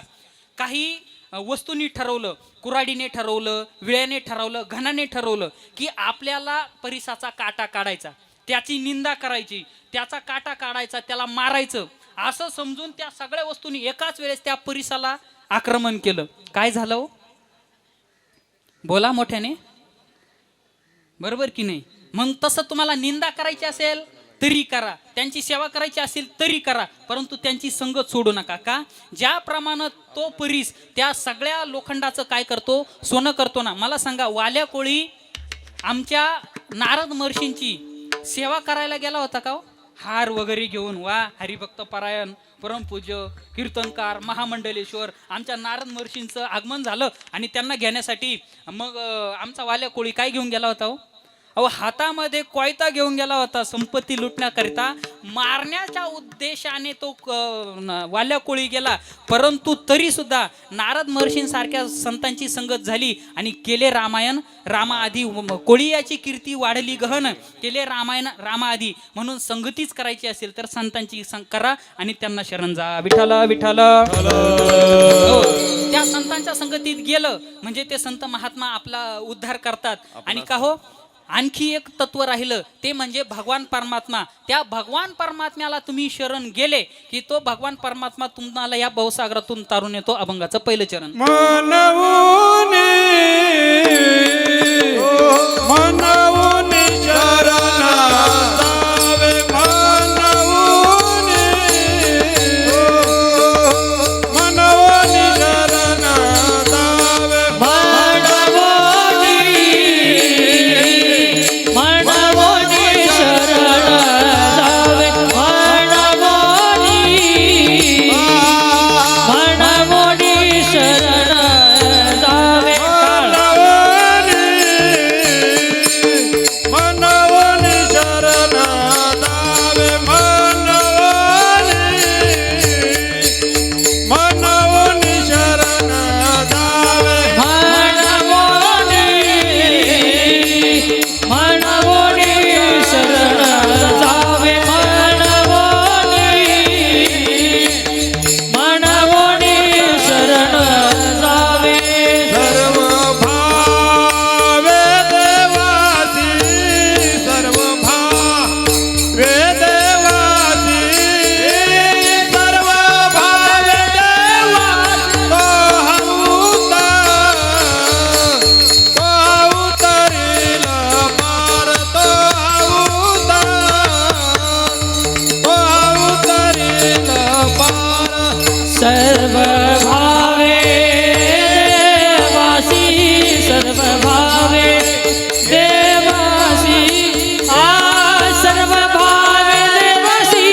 काही वस्तूंनी ठरवलं, कुऱ्हाडीने ठरवलं, विळ्याने ठरवलं, घणाने ठरवलं की आपल्याला परिसाचा काटा काढायचा, त्याची निंदा करायची, त्याचा काटा काढायचा, त्याला मारायचं, असं समजून त्या सगळ्या वस्तूंनी एकाच वेळेस त्या परिसाला आक्रमण केलं. काय झालं हो? बोला मोठ्याने. बरोबर की नाही? मग तसं तुम्हाला निंदा करायची असेल तरी करा, त्यांची सेवा करायची असेल तरी करा, परंतु त्यांची संगत सोडू नका. का? ज्याप्रमाणे तो परीस त्या सगळ्या लोखंडाचं काय करतो, सोनं करतो ना. मला सांगा, वाल्या कोळी आमच्या नारद महर्षींची सेवा करायला गेला होता का हो? हार वगैरे घेऊन, वा हरिभक्त परायण, परमपूज्य कीर्तनकार, महामंडलेश्वर, आमच्या नारद महर्षींचं आगमन झालं आणि त्यांना घेण्यासाठी मग आमचा वाल्या कोळी काय घेऊन गेला होता हो? अहो, हातामध्ये कोयता घेऊन गेला होता संपत्ती लुटण्याकरिता. मारण्याच्या उद्देशाने तो वाल्या कोळी गेला, परंतु तरी सुद्धा नारद महर्षींसारख्या संतांची संगत झाली आणि केले रामायण रामाआधी. कोळी याची कीर्ती वाढली गहन, केले रामायण रामाआधी. म्हणून संगतीच करायची असेल तर संतांची करा आणि त्यांना शरण जा. विठ्ठल विठ्ठल. त्या संतांच्या संगतीत गेलं म्हणजे ते संत महात्मा आपला उद्धार करतात. आणि का हो, आणखी एक तत्व राहिलं ते म्हणजे भगवान परमात्मा. त्या भगवान परमात्म्याला तुम्ही शरण गेले की तो भगवान परमात्मा तुम्हाला या भवसागरातून तारून येतो. अभंगाचं पहिलं चरण. मनवूनी शरण जावे, मनवूनी शरण जावे, सर्व भावे देवासी, सर्व भावे देवासी, सर्व भावे देवासी.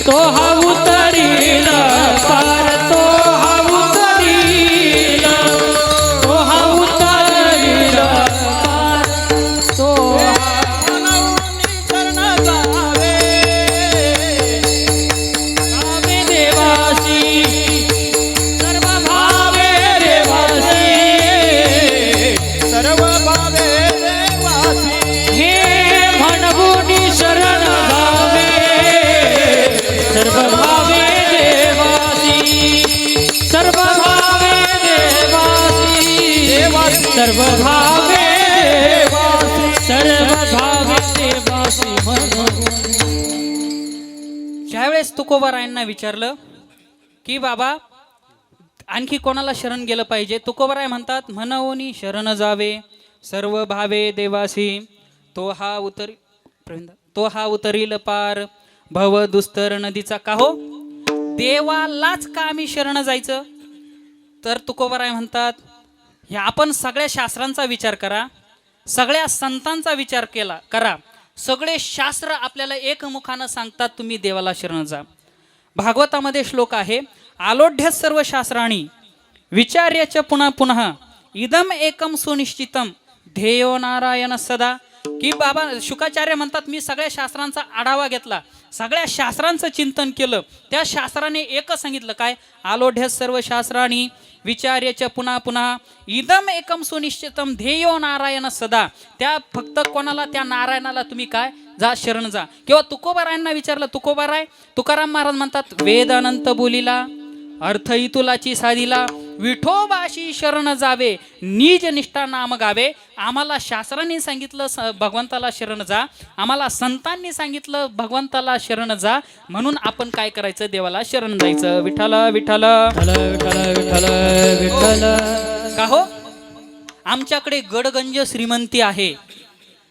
तो हा उतरील पार, तो हा उतरील, तो हा उतरील पार, तो सर्व भावे देवासी म्हणून. ज्यावेळेस तुकोबारायांना विचारलं की बाबा आणखी कोणाला शरण गेलं पाहिजे, तुकोबाराय म्हणतात, म्हणवनी शरण जावे सर्व भावे देवासी, तो हा उतरील पार भव दुस्तर नदीचा. का हो, देवालाच का आम्ही शरण जायचं? तर तुकोबाराय म्हणतात, ह्या आपण सगळ्या शास्त्रांचा विचार करा, सगळ्या संतांचा विचार करा. सगळे शास्त्र आपल्याला एकमुखानं सांगतात तुम्ही देवाला शरण जा. भागवतामध्ये श्लोक आहे, आलोढ्य सर्व शास्त्राणी विचार्यच पुन्हा पुन्हा इदम एकम सुनिश्चितम ध्येयो नारायण सदा. की बाबा शुकाचार्य म्हणतात, मी सगळ्या शास्त्रांचा आढावा घेतला, सगळ्या शास्त्रांचं चिंतन केलं, त्या शास्त्राने एकच सांगितलं, काय? आलोढ्य सर्व शास्त्राणी विचार्यच पुन्हा पुन्हा इदम एकम सुनिश्चितम ध्येयो नारायण सदा. त्या फक्त कोणाला? त्या नारायणाला तुम्ही काय जा, शरण जा. किंवा तुकोबारायांना विचारलं, तुकोबाराय तुकाराम महाराज म्हणतात, वेद अनंत बोलिला अर्थ इतुलाची साधिला, विठोबाशी शरण जावे निज निष्ठा नाम गावे. आम्हाला शास्त्रांनी सांगितलं भगवंताला शरण जा, आम्हाला संतांनी सांगितलं भगवंताला शरण जा, म्हणून आपण काय करायचं? देवाला शरण जायचं. विठ्ठल विठ्ठल विठ्ठल. का हो, आमच्याकडे गडगंज श्रीमंती आहे,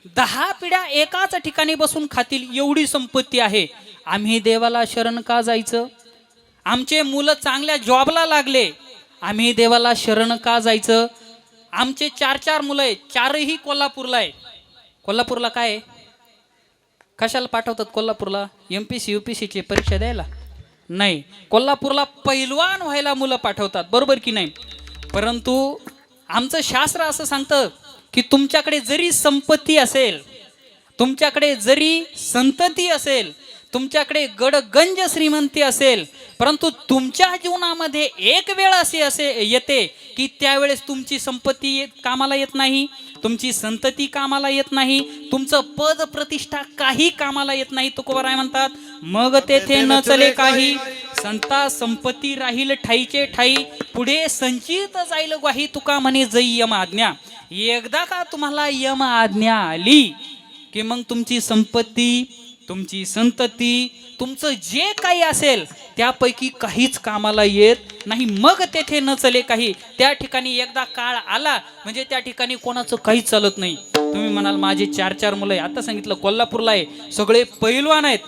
10 पिढ्या एकाच ठिकाणी बसून खातील एवढी संपत्ती आहे. आम्ही देवाला शरण का जायचं? आमचे मुलं चांगल्या जॉबला लागले, आम्ही देवाला शरण का जायचं? आमचे 4 मुलं आहेत, 4ही कोल्हापूरला आहे. कोल्हापूरला काय आहे? कशाला पाठवतात कोल्हापूरला? MPC UPSCची परीक्षा द्यायला नाही, कोल्हापूरला पैलवान व्हायला मुलं पाठवतात, बरोबर की नाही? परंतु आमचं शास्त्र असं सांगतं की तुमच्याकडे जरी संपत्ती असेल, तुमच्याकडे जरी संतती असेल, तुमच्याकडे गडगंज श्रीमंती असेल, परंतु तुमच्या जीवनामध्ये एक वेळ असे येते की त्यावेळेस तुमची संपत्ती कामाला येत नाही, तुमची संतती कामाला येत नाही, तुमचं पद प्रतिष्ठा काही कामाला येत नाही. तुकोबाराय म्हणतात, मग तेथे न चले काही, संता संपत्ती राहील ठाईचे ठाई, पुढे संचित जाईल ग्वाही, तुका म्हणे जई यम आज्ञा. एकदा का तुम्हाला यम आज्ञा आली की मग तुमची संपत्ती, तुमची संतती, तुमचं जे काही असेल त्यापैकी काहीच कामाला येत नाही. मग तेथे न चले काही, त्या ठिकाणी एकदा काळ आला म्हणजे त्या ठिकाणी कोणाचं काहीच चालत नाही. तुम्ही म्हणाल माझे 4 मुलं आहे, आता सांगितलं कोल्हापूरला आहे, सगळे पैलवान आहेत.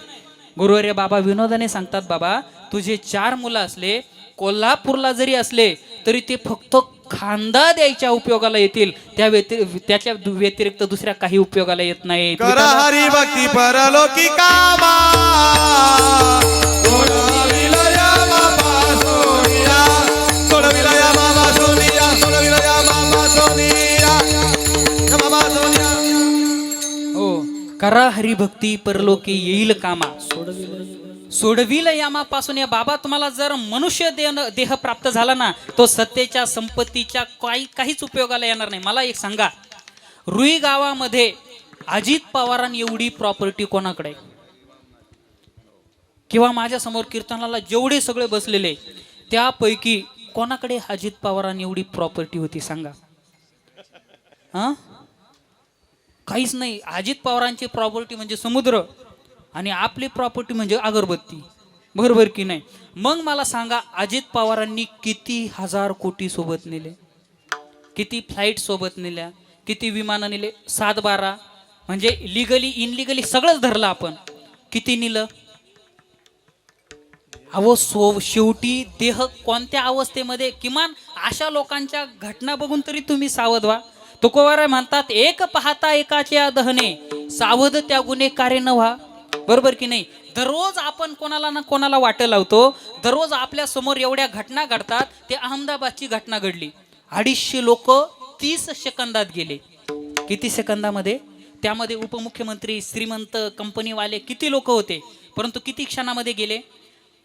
गुरुवर्य बाबा विनोदाने सांगतात, बाबा तुझे 4 मुलं असले, कोल्हापूरला जरी असले तरी ते फक्त खांदा द्यायच्या उपयोगाला येतील, त्याच्या व्यतिरिक्त दुसऱ्या काही उपयोगाला येत नाही. करा हरी भक्ती परलोकी कामा, सोडविला या बाबा सोनिया, सोडविला या बाबा सोनिया, सोडविला या बाबा सोनिया, या बाबा सोनिया. हो, करा हरिभक्ती परलोकी येईल कामा, सोडविल यामापासून. या बाबा तुम्हाला जर मनुष्य देह प्राप्त झाला ना, तो सत्तेच्या संपत्तीच्या काहीच उपयोगाला येणार नाही. मला एक सांगा, रुई गावामध्ये अजित पवारांनी एवढी प्रॉपर्टी कोणाकडे? किंवा माझ्या समोर कीर्तनाला जेवढे सगळे बसलेले त्यापैकी कोणाकडे अजित पवारांनी एवढी प्रॉपर्टी होती सांगा? हा, काहीच नाही. अजित पवारांची प्रॉपर्टी म्हणजे समुद्र आणि आपली प्रॉपर्टी म्हणजे अगरबत्ती, बरोबर की नाही? मग मला सांगा, अजित पवारांनी किती हजार कोटी सोबत नेले, किती फ्लाईट सोबत नेल्या, किती विमानं नेले? 7-12 म्हणजे लिगली इनलिगली सगळंच धरलं आपण. किती नेलं? अहो शेवटी देह कोणत्या अवस्थेमध्ये, किमान अशा लोकांच्या घटना बघून तरी तुम्ही सावध व्हा. तुकोबाराय म्हणतात, एक पाहता एकाच्या दहने, सावध त्या गुन्हेगारी न व्हा, बरोबर की नाही? दररोज आपण कोणाला ना कोणाला वाट लावतो, दररोज आपल्या समोर एवढ्या घटना घडतात. ते अहमदाबादची घटना घडली, 250 लोक 30 सेकंदात गेले. किती सेकंदामध्ये? त्यामध्ये उपमुख्यमंत्री, श्रीमंत, कंपनीवाले किती लोक होते, परंतु किती क्षणामध्ये गेले?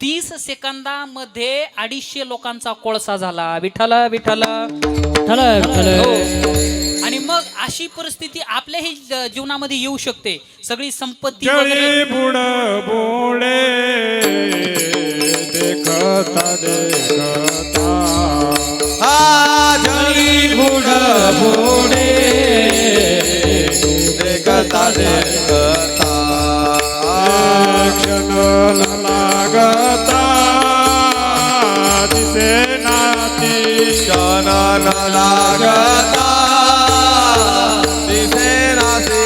30 सेकंदामध्ये 250 लोकांचा कोळसा झाला. विठ्ठला विठ्ठला. आणि मग अशी परिस्थिती आपल्याही जीवनामध्ये येऊ शकते. सगळी संपत्ती वगैरे बुड बोडे देखता देखता, हा जळी बुड बोडे देखता देखता, क्षण लागता दिसे नाती, क्षण लागता दिसे नाती,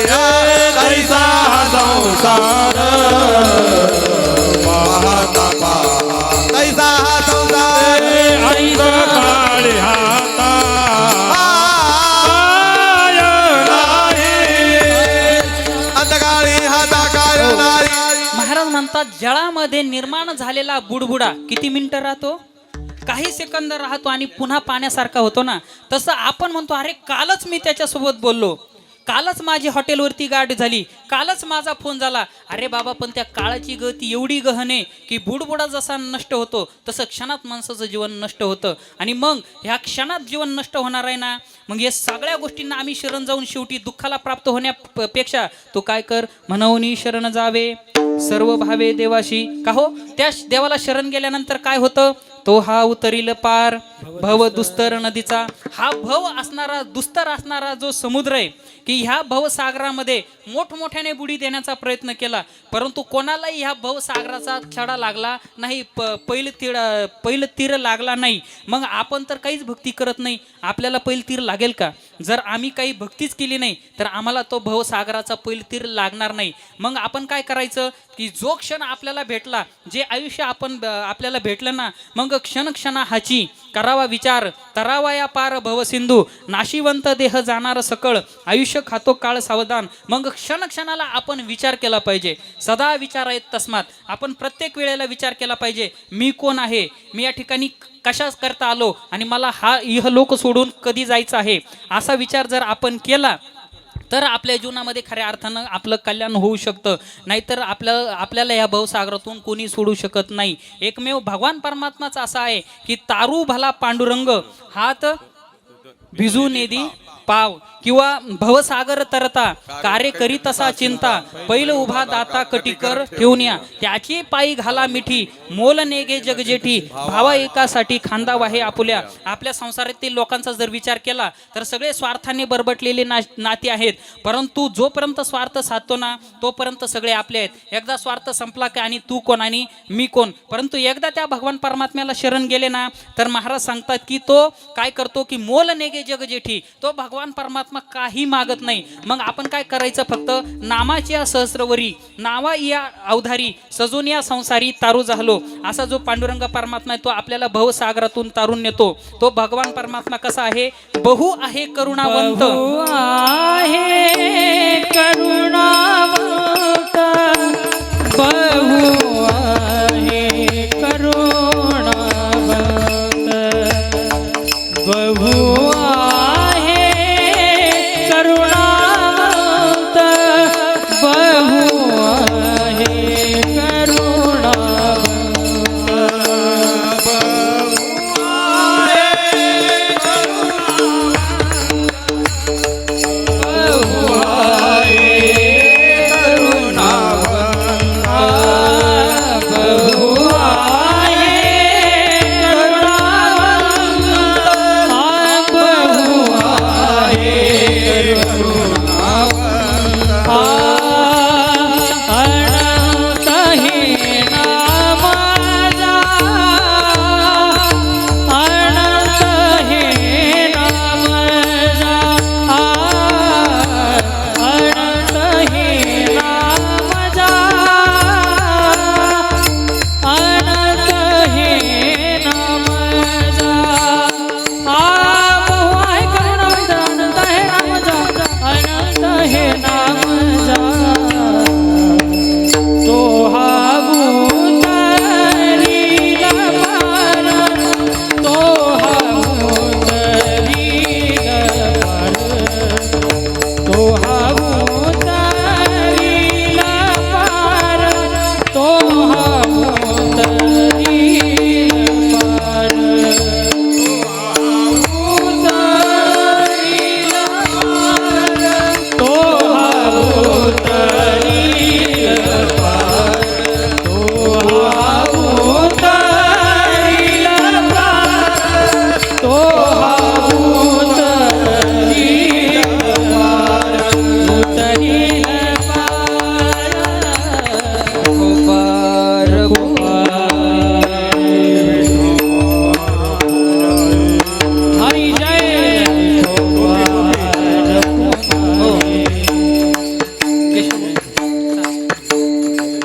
कैसा संसार पाहता पाहता, कैसा हा संसार अंत काळी हाता अंतकाळी हाता काय नाही. महाराज म्हणतात, जळामध्ये निर्माण झालेला बुडबुडा किती मिनिटं राहतो? काही सेकंद राहतो आणि पुन्हा पाण्यासारखा होतो ना. तसं आपण म्हणतो, अरे कालच मी त्याच्यासोबत बोललो, कालच माझी हॉटेलवरती गाठ झाली, कालच माझा फोन झाला. अरे बाबा, पण त्या काळाची गती एवढी गहन आहे की बुडबुडा जसा नष्ट होतो तसं क्षणात माणसाचं जीवन नष्ट होतं. आणि मग ह्या क्षणात जीवन नष्ट होणार आहे ना, मग या सगळ्या गोष्टींना आम्ही शरण जाऊन शेवटी दुःखाला प्राप्त होण्यापेक्षा तो काय कर, म्हणून शरण जावे सर्व भावे देवाशी. का हो, त्या देवाला शरण गेल्यानंतर काय होतं? तो हा उतरील पार भव दुस्तर नदीचा. हा भव असणारा, दुस्तर असणारा जो समुद्र आहे की ह्या भवसागरामध्ये मोठमोठ्याने बुडी देण्याचा प्रयत्न केला, परंतु कोणालाही ह्या भवसागराचा छडा लागला नाही, पहिलं तीर लागला नाही. मग आपण तर काहीच भक्ती करत नाही, आपल्याला पहिलं तीर लागेल का? जर आम्ही काही भक्तीच केली नाही तर आम्हाला तो भवसागराचा पैलतीर लागणार नाही. मग आपण काय करायचं की जो क्षण आपल्याला भेटला, जे आयुष्य आपल्याला भेटलं ना, मग क्षणक्षणा हाची करावा विचार, तरावा या पार भवसिंधू, नाशिवंत देह जाणार सकळ, आयुष्य खातो काळ सावधान. मग क्षणक्षणाला आपण विचार केला पाहिजे. सदा विचार आहेत तस्मात. आपण प्रत्येक वेळेला विचार केला पाहिजे, मी कोण आहे, मी या ठिकाणी कशाच करता आलो आणि मला हा इहलोक सोडून कधी जायचं आहे, असा विचार जर आपण केला तर आपल्या जीवनामध्ये खऱ्या अर्थानं आपलं कल्याण होऊ शकतं. नाहीतर आपल्याला या भवसागरातून कोणी सोडू शकत नाही. एकमेव भगवान परमात्माचा असा आहे की तारू भला पांडुरंग, हात भिजू नेदी पाव, किंवा भवसागर तरता कार्य करी तसा चिंता, पैल उभा दाता कटिकर ठेवून या, त्याची पायी घाला मिठी, मोल नेगे जगजेठी, भावा एकासाठी खांदा वाहे आपुल्या. आपल्या संसारातील लोकांचा जर विचार केला तर सगळे स्वार्थाने बरबटलेले नाती आहेत, परंतु जोपर्यंत स्वार्थ साधतो ना तोपर्यंत सगळे आपले आहेत. एकदा स्वार्थ संपला की आणि तू कोण आणि मी कोण, परंतु एकदा त्या भगवान परमात्म्याला शरण गेले ना तर महाराज सांगतात की तो काय करतो की मोल नेगे जगजेठी, तो भगवान परमात्मा काही मागत नाही. मग आपण काय करायचं, फक्त नामाची या सहस्रवरी, नावा या अवधारी, सजून या संसारी तारू झालो, असा जो पांडुरंग परमात्मा आहे तो आपल्याला भवसागरातून तारून नेतो. तो भगवान परमात्मा कसा आहे, बहु आहे करुणावंत, बहु आहे करुणावंत, बहु आहे करुणावंत, बहु आहे करुणावंत, बहु आहे विठोबार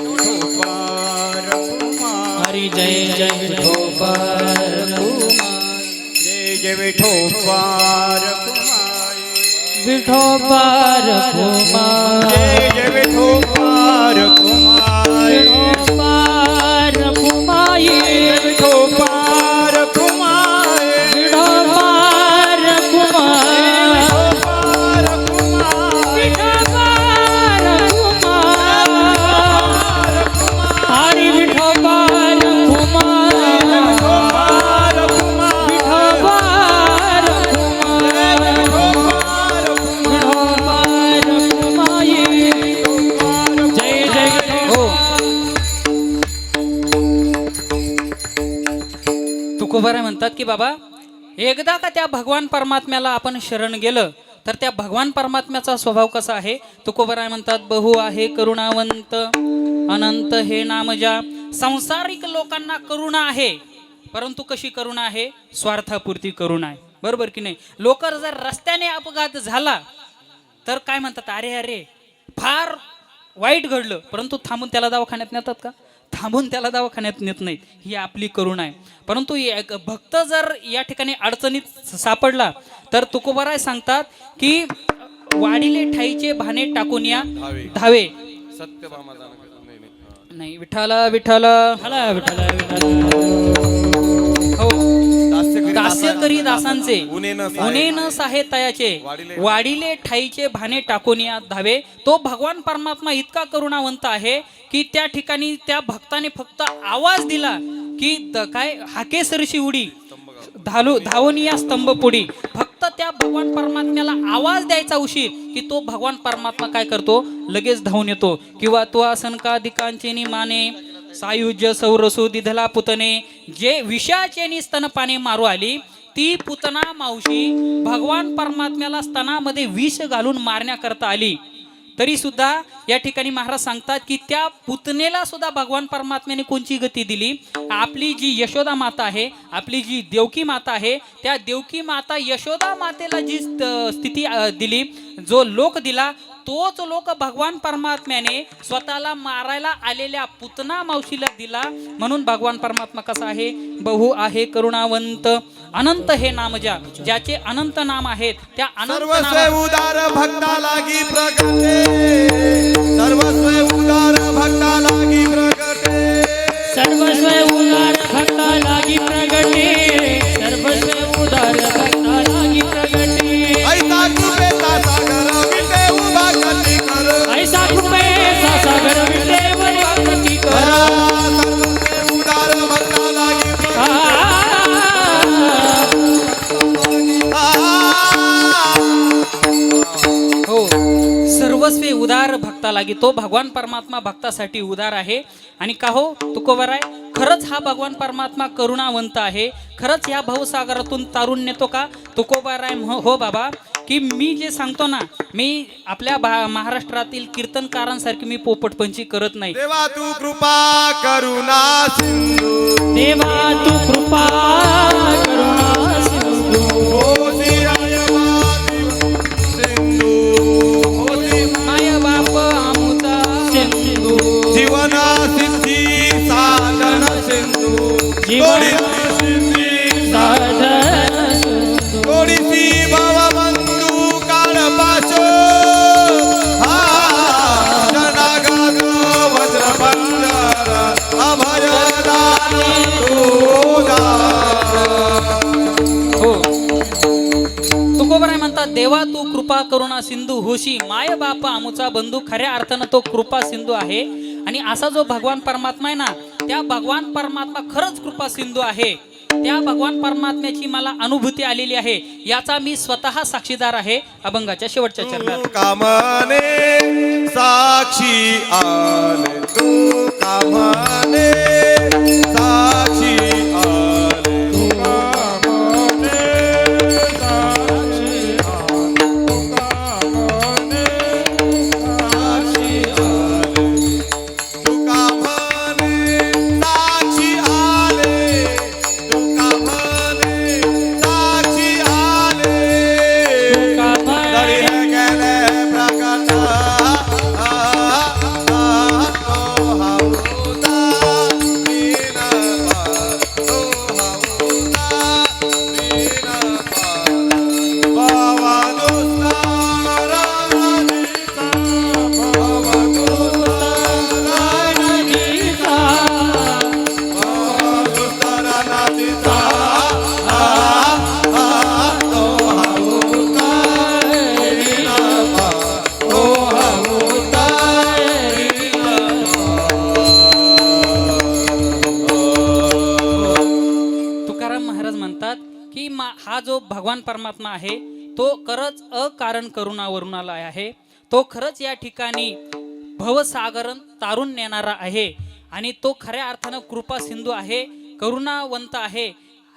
विठोबार कुमार, जय जय विठोबार कुमार, विठोबार कुमाई, विठोबार कुमार, विठोबार कुमार, विठोबार कुमार, विठोबार कुमार, हरी विठोबार कुमार, विठोबार कुमार, विठोबार कुमार, विठोबार कुमाई, जय जय हो. तुकोबाराय म्हणतात की बाबा, एकदा का त्या भगवान परमात्म्याला आपण शरण गेलं तर त्या भगवान परमात्म्याचा स्वभाव कसा आहे. तुकोबाराय म्हणतात, बहु आहे करुणावंत, अनंत हे नाम ज्या. सांसारिक लोकांना करुणा आहे, परंतु कशी करुणा आहे, स्वार्थापुरती करुणा आहे. बरोबर की नाही. लोक जर रस्त्याने अपघात झाला तर काय म्हणतात, अरे अरे फार वाईट घडलं, परंतु थांबून त्याला दवाखान्यात नेतात का? थांबून त्याला दवाखान्यात नेत नाहीत. ही आपली करुणा आहे. परंतु भक्त जर या ठिकाणी अडचणीत सापडला तर तुकोबाराय सांगतात की वाढीले ठाईचे भाने टाकून या धावे. सत्यभामा नाही नाही नाही, विठाला विठाला हो, दास्य करी दासांचे उने न साहे तयाचे वाढीले ठाईचे भाने टाकून या धावे. तो भगवान परमात्मा इतका करुणावंत आहे की त्या ठिकाणी त्या भक्ताने फक्त आवाज दिला की काय हाके सरशी उडी धावून या स्तंभ पुढी. फक्त त्या भगवान परमात्म्याला आवाज द्यायचा उशीर की तो भगवान परमात्मा काय करतो, लगेच धावून येतो. किंवा तो आसनकादिकांचे माने सायुज्य सौरसू दिधला पुतने, जे विषाचेनी स्तनपाने मारू आली ती पुतना मावशी भगवान परमात्म्याला स्तनामध्ये विष घालून मारण्याकरता आली. तरी सुद्धा या ठिकाणी महाराज सांगतात की त्या पुतनेला सुद्धा भगवान परमात्म्याने कोणची गती दिली. आपली जी यशोदा माता आहे, आपली जी देवकी माता आहे, त्या देवकी माता यशोदा मातेला जी स्थिती दिली, जो लोक दिला, तोच लोक भगवान परमात्म्याने स्वतःला मारायला आलेल्या पुतना मावशीला दिला. म्हणून भगवान परमात्मा कसा आहे, बहु आहे करुणावंत. अनंत हे नाम ज्याचे अनंत नाम आहेत त्या अनंत सर्वस्व नाम उदार भक्ता लागी प्रगटे, सर्वस्व उदार भक्ता लागी प्रगटे, सर्वस्व उदार भक्ता लागी प्रगटे, सर्वस्व उदार भक्ता लागी प्रगटे. ऐसा कृपेचा सागर विटे उभा गती कर, ऐसा कृपेचा सागर विटेवर भक्ती कर. सर्वस्व उदार भक्ता लागी हो, सर्वस्वी उदार भक्ता लागी. तो भगवान परमात्मा भक्तासाठी उदार आहे. आणि का हो तुकोबाराय, खरंच हा भगवान परमात्मा करुणावंत आहे. खरंच या भवसागरातून तारून नेतो का तुकोबाराय? हो बाबा, की मी जे सांगतो ना, मी आपल्या महाराष्ट्रातील कीर्तनकारांसारखी मी पोपटपंची करत नाही. देवा तू कृपा करुणा सिंधू, देवा तू कृपा करुणा सिंधू. होसी आयवादी सिंधू, होसी माय बाप आमुचा सिंधू. जीवना सिद्धी साधन सिंधू, जीवन सिद्धी साधन सिंधू. थोडीशी भवबंधू काळ पाशो, हा जनागाग वज्रबंधर अभयदान तुझा. हो, तुकोबाराय म्हणतात, देवा तू कृपा करुणा सिंधू होशी, माय बाप आमुचा बंधू. खऱ्या अर्थानं तो कृपा सिंधू आहे. आणि असा जो भगवान परमात्मा आहे ना, त्या भगवान परमात्मा खरंच कृपा सिंधू आहे. त्या भगवान परमात्म्याची मला अनुभूती आलेली आहे, याचा मी स्वतः साक्षीदार आहे. अभंगाच्या शेवटच्या चरणात कामने साक्षी आले, तू कामने साक्षी आले, तू कामने साक्षी आले, तू कामने साक्षी आले, तू कामने साक्षी आले, तू कामने साक्षी आले. तरी गेले प्रकट हा जो भगवान परमात्मा आहे तो खरंच अकारण करुणावरून आला आहे. तो खरंच या ठिकाणी भवसागरन तारून नेणारा आहे आणि तो खऱ्या अर्थानं कृपा सिंधू आहे, करुणावंत आहे.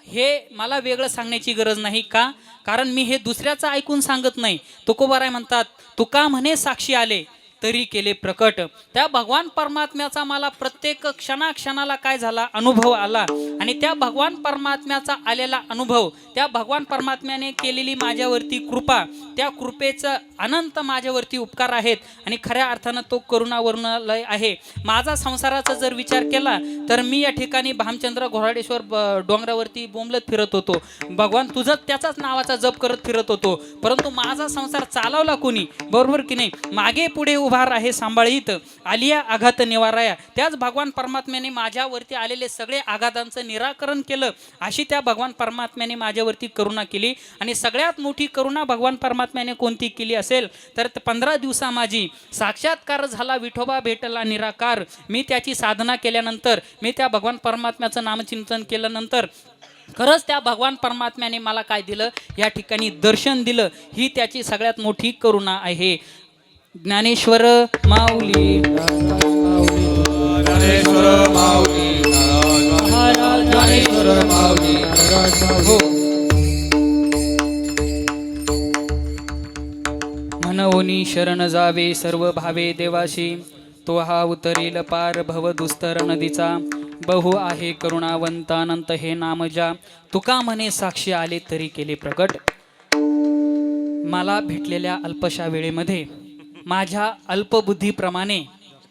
हे मला वेगळं सांगण्याची गरज नाही. का? कारण मी हे दुसऱ्याचं ऐकून सांगत नाही. तुकोबाराय म्हणतात, तुका म्हणे साक्षी आले. तरी केले प्रकट. त्या भगवान परमात्म्याचा मला प्रत्येक क्षणाक्षणाला काय झाला अनुभव आला आणि त्या भगवान परमात्म्याचा आलेला अनुभव, त्या भगवान परमात्म्याने केलेली माझ्यावरती कृपा, त्या कृपेचं अनंत माझ्यावरती उपकार आहेत आणि खऱ्या अर्थानं तो करुणावर्णलय आहे. माझा संसाराचा जर विचार केला तर मी या ठिकाणी भामचंद्र घोराडेश्वर डोंगरावरती बोंबलत फिरत होतो. भगवान तुझं त्याचाच नावाचा जप करत फिरत होतो, परंतु माझा संसार चालवला कोणी, बरोबर की नाही? मागे पुढे उभा आहे सांभाळीत, आलिया आघात निवाराया. त्याच भगवान परमात्म्याने माझ्यावरती आलेले सगळे आघातांचं निराकरण केलं. अशी त्या भगवान परमात्म्याने माझ्यावरती करुणा केली. आणि सगळ्यात मोठी करुणा भगवान परमात्म्याने कोणती केली असेल तर 15 दिवसा माझी साक्षात्कार झाला. विठोबा भेटला निराकार. मी त्याची साधना केल्यानंतर, मी त्या भगवान परमात्म्याचं नामचिंतन केल्यानंतर खरंच त्या भगवान परमात्म्याने मला काय दिलं, या ठिकाणी दर्शन दिलं. ही त्याची सगळ्यात मोठी करुणा आहे. ज्ञानेश्वर माऊली, ज्ञानेश्वर माऊली महाराज ज्ञानेश्वर माऊली हो. म्हणूनी शरण जावे सर्व भावे देवाशी, तो हा उतरील पार भव दुस्तर नदीचा. बहु आहे करुणावंत अनंत हे नाम जा, तुका म्हणे साक्षी आले तरी केले प्रकट. मला भेटलेल्या अल्पशा वेळेमध्ये माझ्या अल्पबुद्धीप्रमाणे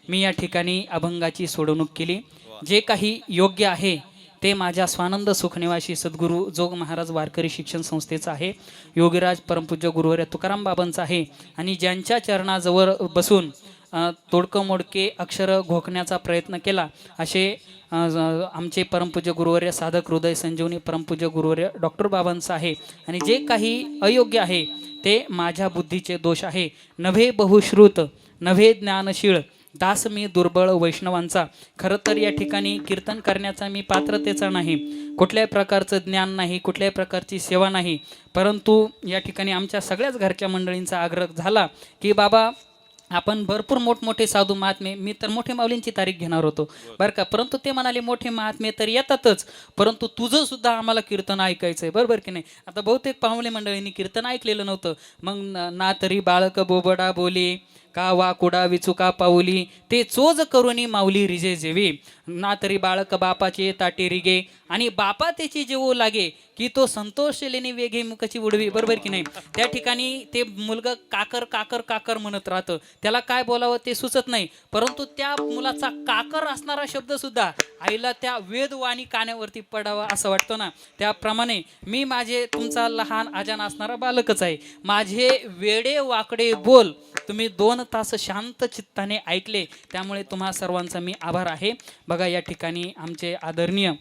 मी या ठिकाणी अभंगाची सोडवणूक केली. जे काही योग्य आहे ते माझ्या स्वानंद सुखनिवासी सद्गुरू जोग महाराज वारकरी शिक्षण संस्थेचं आहे, योगीराज परमपूज्य गुरुवर्य तुकाराम बाबांचं आहे. आणि ज्यांच्या चरणाजवळ बसून तोडकं मोडके अक्षर घोकण्याचा प्रयत्न केला असे आमचे परमपूज्य गुरुवर्य साधक हृदय संजीवनी परमपूज्य गुरुवर्य डॉक्टर बाबांचं आहे. आणि जे काही अयोग्य आहे ते माझ्या बुद्धीचे दोष आहे. नव्हे बहुश्रुत नव्हे ज्ञानशीळ दास मी दुर्बळ वैष्णवांचा. खरं तर या ठिकाणी कीर्तन करण्याचा मी पात्रतेचा नाही, कुठल्याही प्रकारचं ज्ञान नाही, कुठल्याही प्रकारची सेवा नाही. परंतु या ठिकाणी आमच्या सगळ्याच घरच्या मंडळींचा आग्रह झाला की बाबा आपण भरपूर मोठमोठे साधू महात्मे, मी तर मोठे माऊलींची तारीख घेणार होतो बरं का, परंतु ते म्हणाले मोठे महात्मे तर येतातच, परंतु तुझं सुद्धा आम्हाला कीर्तन ऐकायचं आहे, बरोबर की नाही? आता बहुतेक पाहुणे मंडळींनी कीर्तन ऐकलेलं नव्हतं. मग ना तरी बाळक बोबडा बोली का वा कुडा विचुका पाऊली, ते चोज करुनी माऊली रिजे जेवी. ना तरी बाळक बापाचे ताटे रिगे, आणि बापा त्याची जेवू लागे की तो संतोष लेणे वेगे मुखाची उडवी, बरोबर की नाही? त्या ठिकाणी ते मुलगा काकर काकर काकर म्हणत राहतं, त्याला काय बोलावं ते सुचत नाही, परंतु त्या मुलाचा काकर असणारा शब्द सुद्धा आईला त्या वेदवाणी कानावरती पडावा असं वाटतं ना. त्याप्रमाणे मी माझे तुमचा लहान अजान असणारा बालकच आहे. माझे वेडे वाकडे बोल तुम्ही 2 तास शांत चित्ताने ऐकले, त्यामुळे तुम्हा सर्वांचा मी आभार आहे. बघा या ठिकाणी आमचे आदरणीय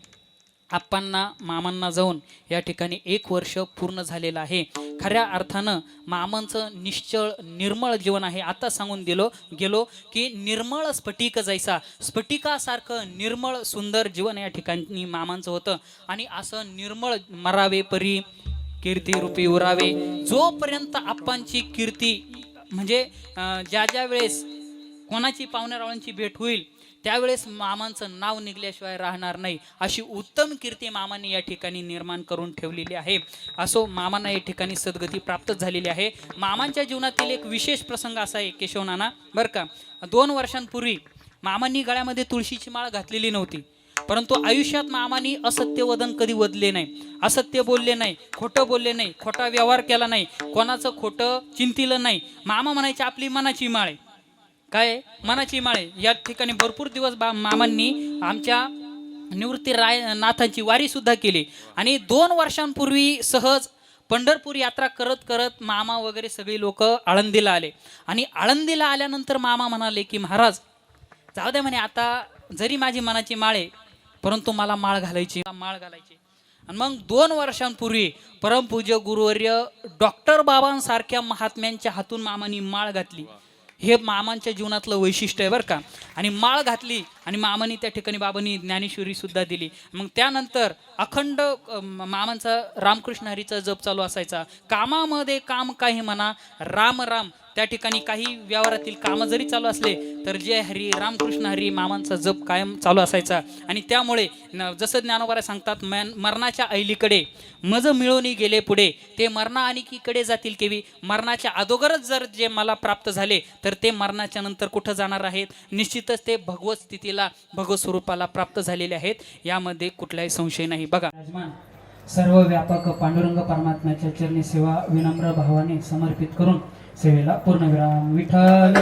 आप्पांना मामांना जाऊन या ठिकाणी 1 वर्ष पूर्ण झालेलं आहे. खऱ्या अर्थानं मामांचं निश्चळ निर्मळ जीवन आहे. आता सांगून गेलो की निर्मळ स्फटिक जैसा, स्फटिकासारखं निर्मळ सुंदर जीवन या ठिकाणी मामांचं होतं. आणि असं निर्मळ मरावे परी कीर्ती रूपी उरावे. जोपर्यंत आप्पांची कीर्ती म्हणजे ज्या वेळेस कोणाची पाहुण्यारावळांची भेट होईल त्यावेळेस मामांचं नाव निघल्याशिवाय राहणार नाही, अशी उत्तम कीर्ती मामांनी या ठिकाणी निर्माण करून ठेवलेली आहे. असो मामांना या ठिकाणी सद्गती प्राप्त झालेली आहे. मामांच्या जीवनातील एक विशेष प्रसंग असा आहे केशवनाना, बरं का. 2 वर्षांपूर्वी मामांनी गळ्यामध्ये तुळशीची माळ घातलेली नव्हती, परंतु आयुष्यात मामांनी असत्य वदन कधी वदले नाही, असत्य बोलले नाही, खोटं बोलले नाही, खोटा व्यवहार केला नाही, कोणाचं खोटं चिंतिलं नाही. मामा म्हणायचे आपली मनाची माळ आहे. काय मनाची माळे. या ठिकाणी भरपूर दिवस मामांनी आमच्या निवृत्ती नाथांची वारी सुद्धा केली. आणि 2 वर्षांपूर्वी सहज पंढरपूर यात्रा करत करत मामा वगैरे सगळी लोक आळंदीला आले. आणि आळंदीला आल्यानंतर मामा म्हणाले की महाराज जाऊ द्या म्हणे, आता जरी माझी मनाची माळ आहे परंतु मला माळ घालायची. आणि मग 2 वर्षांपूर्वी परमपूज्य गुरुवर्य डॉक्टर बाबांसारख्या महात्म्यांच्या हातून मामांनी माळ घातली. हे मामांच्या जीवनातलं वैशिष्ट्य आहे बरं का. आणि माळ घातली आणि मामांनी त्या ठिकाणी बाबांनी ज्ञानेश्वरी सुद्धा दिली. मग त्यानंतर अखंड मामांचा रामकृष्ण हरीचा जप चालू असायचा. कामामध्ये काम काही म्हणा राम राम, त्या ठिकाणी काही व्यवहारातील कामं जरी चालू असले तर जय हरी रामकृष्ण हरी मामांचा जप कायम चालू असायचा. आणि त्यामुळे जसं ज्ञानोबा सांगतात, मरणाच्या ऐलीकडे मज मिळवणी गेले पुढे, ते मरणा आणिकीकडे जातील केवी. मरणाच्या अगोदरच जर जे मला प्राप्त झाले तर ते मरणाच्या नंतर कुठं जाणार आहेत? निश्चितच ते भगवत स्थितीला, भगवत स्वरूपाला प्राप्त झालेले आहेत, यामध्ये कुठलाही संशय नाही. बघा, सर्व व्यापक पांडुरंग परमात्म्याच्या चरणी सेवा विनम्र भावाने समर्पित करून सेवेला पूर्णविराम. विठ्ठल